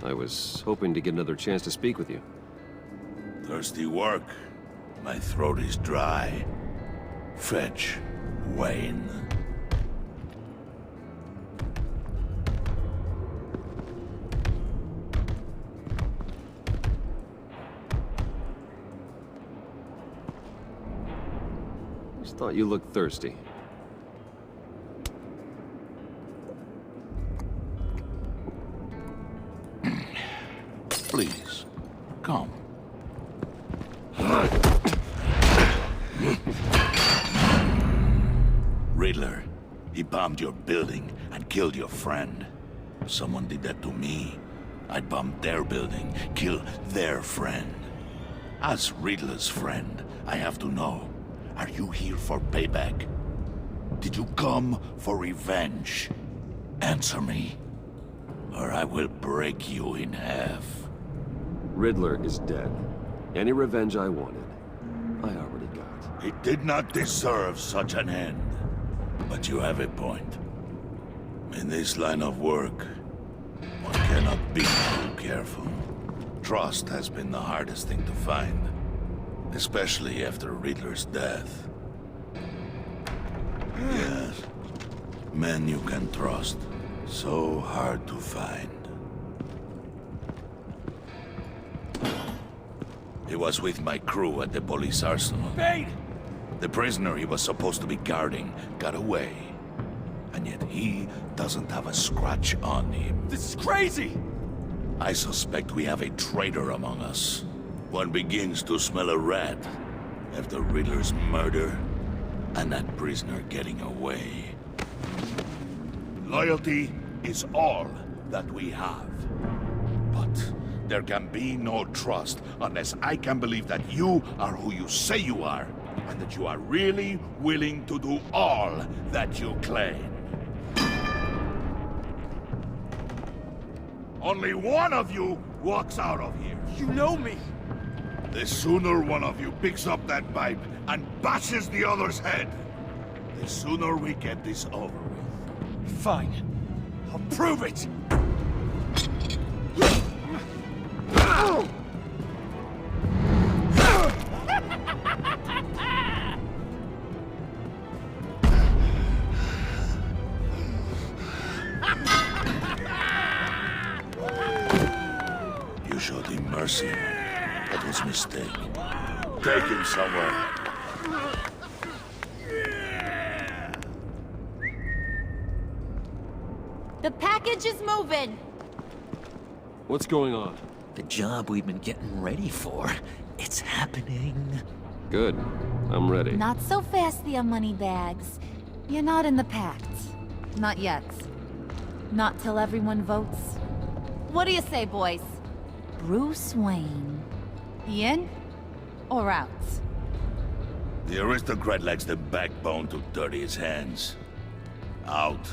I was hoping to get another chance to speak with you. Thirsty work. My throat is dry. Fetch Wayne. Just thought you looked thirsty. Please, come. Riddler, he bombed your building and killed your friend. If someone did that to me, I'd bomb their building, kill their friend. As Riddler's friend, I have to know, are you here for payback? Did you come for revenge? Answer me, or I will break you in half. Riddler is dead. Any revenge I wanted, I already got. He did not deserve such an end. But you have a point. In this line of work, one cannot be too careful. Trust has been the hardest thing to find, especially after Riddler's death. Yes, men you can trust, so hard to find. He was with my crew at the police arsenal. Bane! The prisoner he was supposed to be guarding got away. And yet he doesn't have a scratch on him. This is crazy! I suspect we have a traitor among us. One begins to smell a rat after Riddler's murder and that prisoner getting away. Loyalty is all that we have. But there can be no trust unless I can believe that you are who you say you are, and that you are really willing to do all that you claim. Only one of you walks out of here. You know me! The sooner one of you picks up that pipe and bashes the other's head, the sooner we get this over with. Fine. I'll prove it! You showed him mercy. That was a mistake. Take him somewhere. The package is moving. What's going on? The job we've been getting ready for. It's happening. Good. I'm ready. Not so fast, the money bags. You're not in the pact. Not yet. Not till everyone votes. What do you say, boys? Bruce Wayne. He in or out? The aristocrat lacks the backbone to dirty his hands. Out.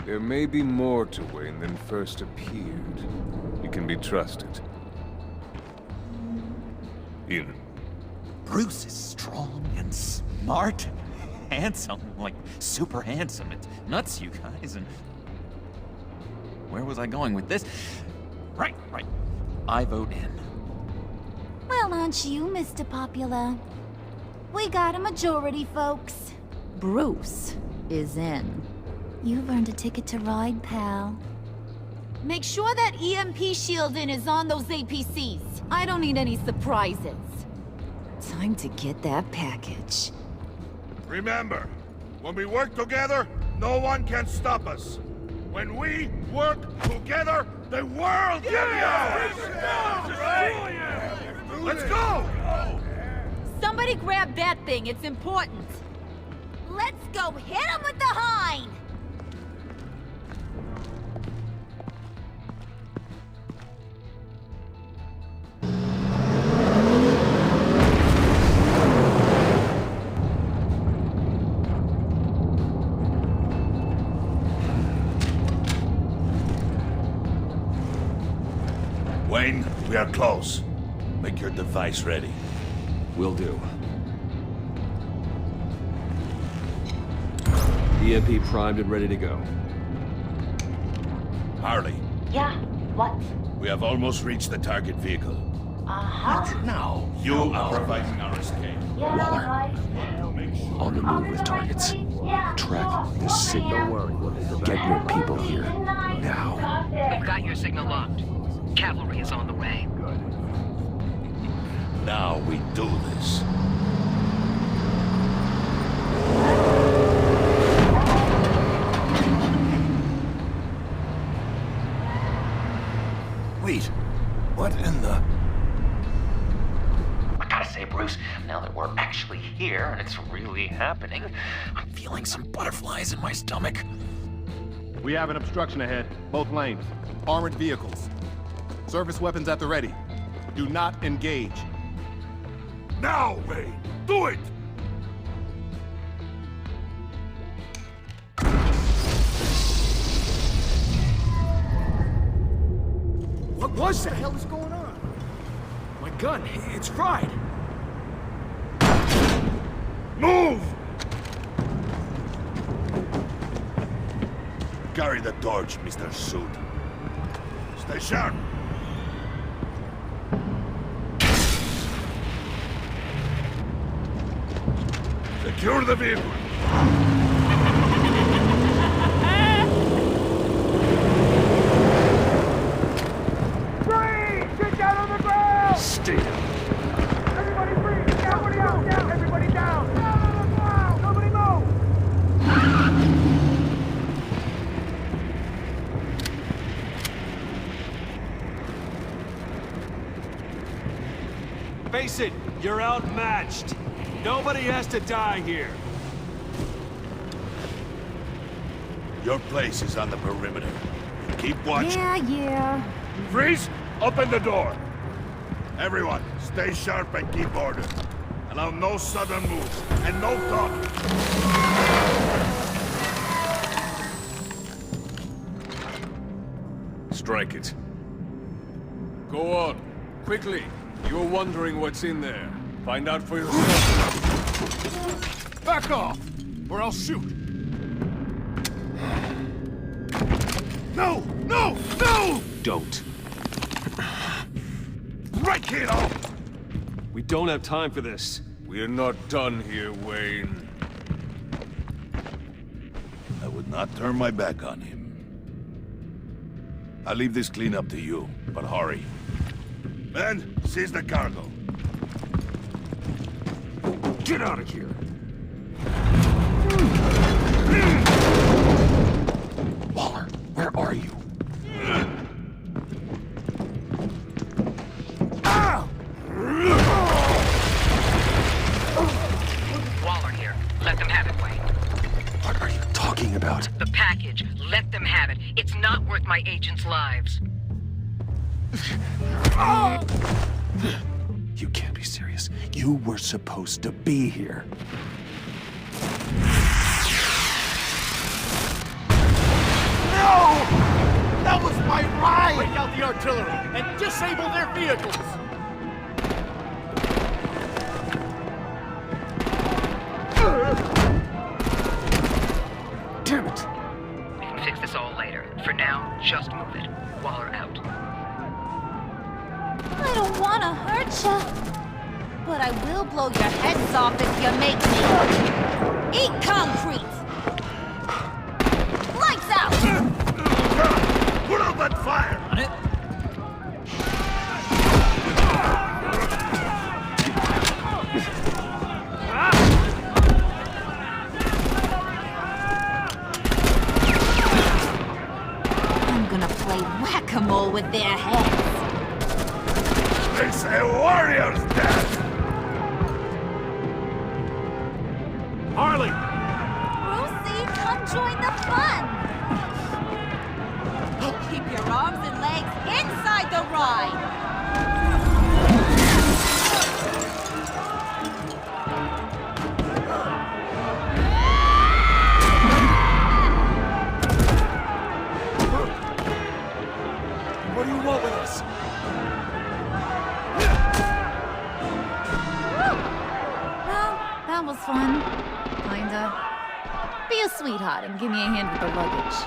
There may be more to Wayne than first appeared. He can be trusted. In. Bruce is strong and smart. Handsome, like super handsome. It's nuts, you guys, and... Where was I going with this? Right. I vote in. Well, aren't you, Mr. Popular? We got a majority, folks. Bruce is in. You've earned a ticket to ride, pal. Make sure that EMP shielding is on those APCs. I don't need any surprises. Time to get that package. Remember, when we work together, no one can stop us. When we work together, the world can be ours! Let's go! Somebody grab that thing, it's important. Let's go hit him with the hind! Wayne, we are close. Make your device ready. Will do. EMP primed and ready to go. Harley. Yeah, what? We have almost reached the target vehicle. Uh-huh. No. You are providing our escape. Yeah, right. On the move with targets. Track the signal. Don't worry. Get your people here. Now. We've got your signal locked. Cavalry is on the way. Now we do this. Wait, what in the... I gotta say, Bruce, now that we're actually here and it's really happening, I'm feeling some butterflies in my stomach. We have an obstruction ahead, both lanes. Armored vehicles. Service weapons at the ready. Do not engage. Now, Wayne! Do it! What was that? What the hell is going on? My gun, it's fried. Move! Carry the torch, Mr. Suit. Stay sharp. Secure the vehicle. Freeze! Get down on the ground! Stay down. Everybody freeze! Everybody out! Down! Everybody down! Down on the ground! Nobody move! Face it, you're outmatched. Nobody has to die here. Your place is on the perimeter. Keep watch. Yeah. Freeze! Open the door. Everyone, stay sharp and keep order. Allow no sudden moves and no talking. Strike it. Go on. Quickly. You're wondering what's in there. Find out for yourself. Back off, or I'll shoot. No! No! No! Don't. Break it off! We don't have time for this. We're not done here, Wayne. I would not turn my back on him. I'll leave this cleanup to you, but hurry. Men, seize the cargo. Get out of here. Waller, where are you? Waller here. Let them have it, Wayne. What are you talking about? The package. Let them have it. It's not worth my agents' lives. You can't be serious. You were supposed to be here. No! That was my ride! Break out the artillery and disable their vehicles! Damn it! We can fix this all later. For now, just move it. Waller out. I don't want to hurt ya, but I will blow your heads off if you make me. Eat concrete! Lights out! Put out that fire! On it. I'm gonna play whack-a-mole with their heads. They say warrior's death! Harley! Brucey, come join the fun! Keep your arms and legs inside the ride! What do you want with us? Well, that was fun. Kinda. Be a sweetheart and give me a hand with the luggage.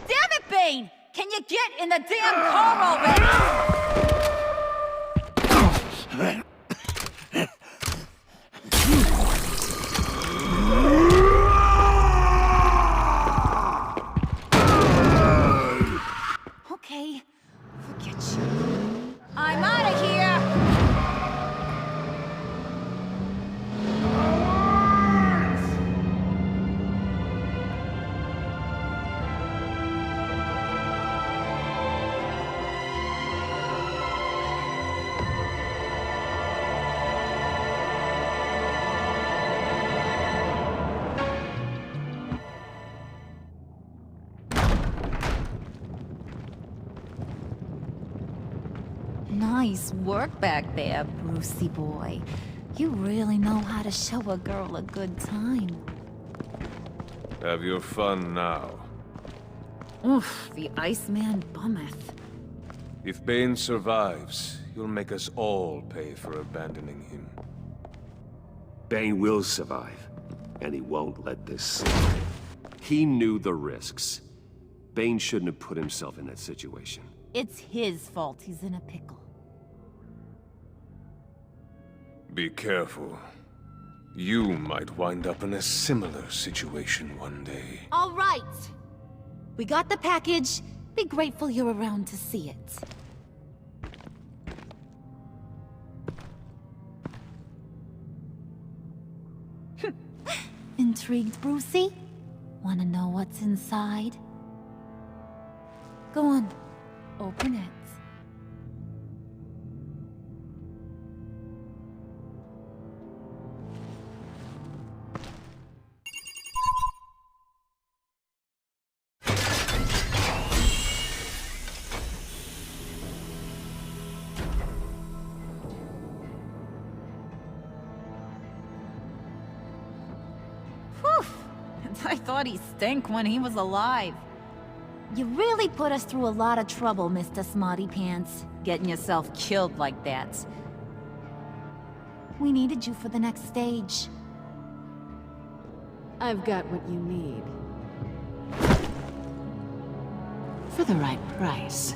Damn it, Bane! Can you get in the damn car already? Okay, forget you. I'm out of here! Nice work back there, Brucey boy. You really know how to show a girl a good time. Have your fun now. Oof, the Iceman bummeth. If Bane survives, you'll make us all pay for abandoning him. Bane will survive, and he won't let this slide. He knew the risks. Bane shouldn't have put himself in that situation. It's his fault he's in a pickle. Be careful. You might wind up in a similar situation one day. All right! We got the package. Be grateful you're around to see it. Intrigued, Brucey? Wanna know what's inside? Go on. Open it. Whew! I thought he stank when he was alive. You really put us through a lot of trouble, Mr. Smarty Pants. Getting yourself killed like that. We needed you for the next stage. I've got what you need. For the right price.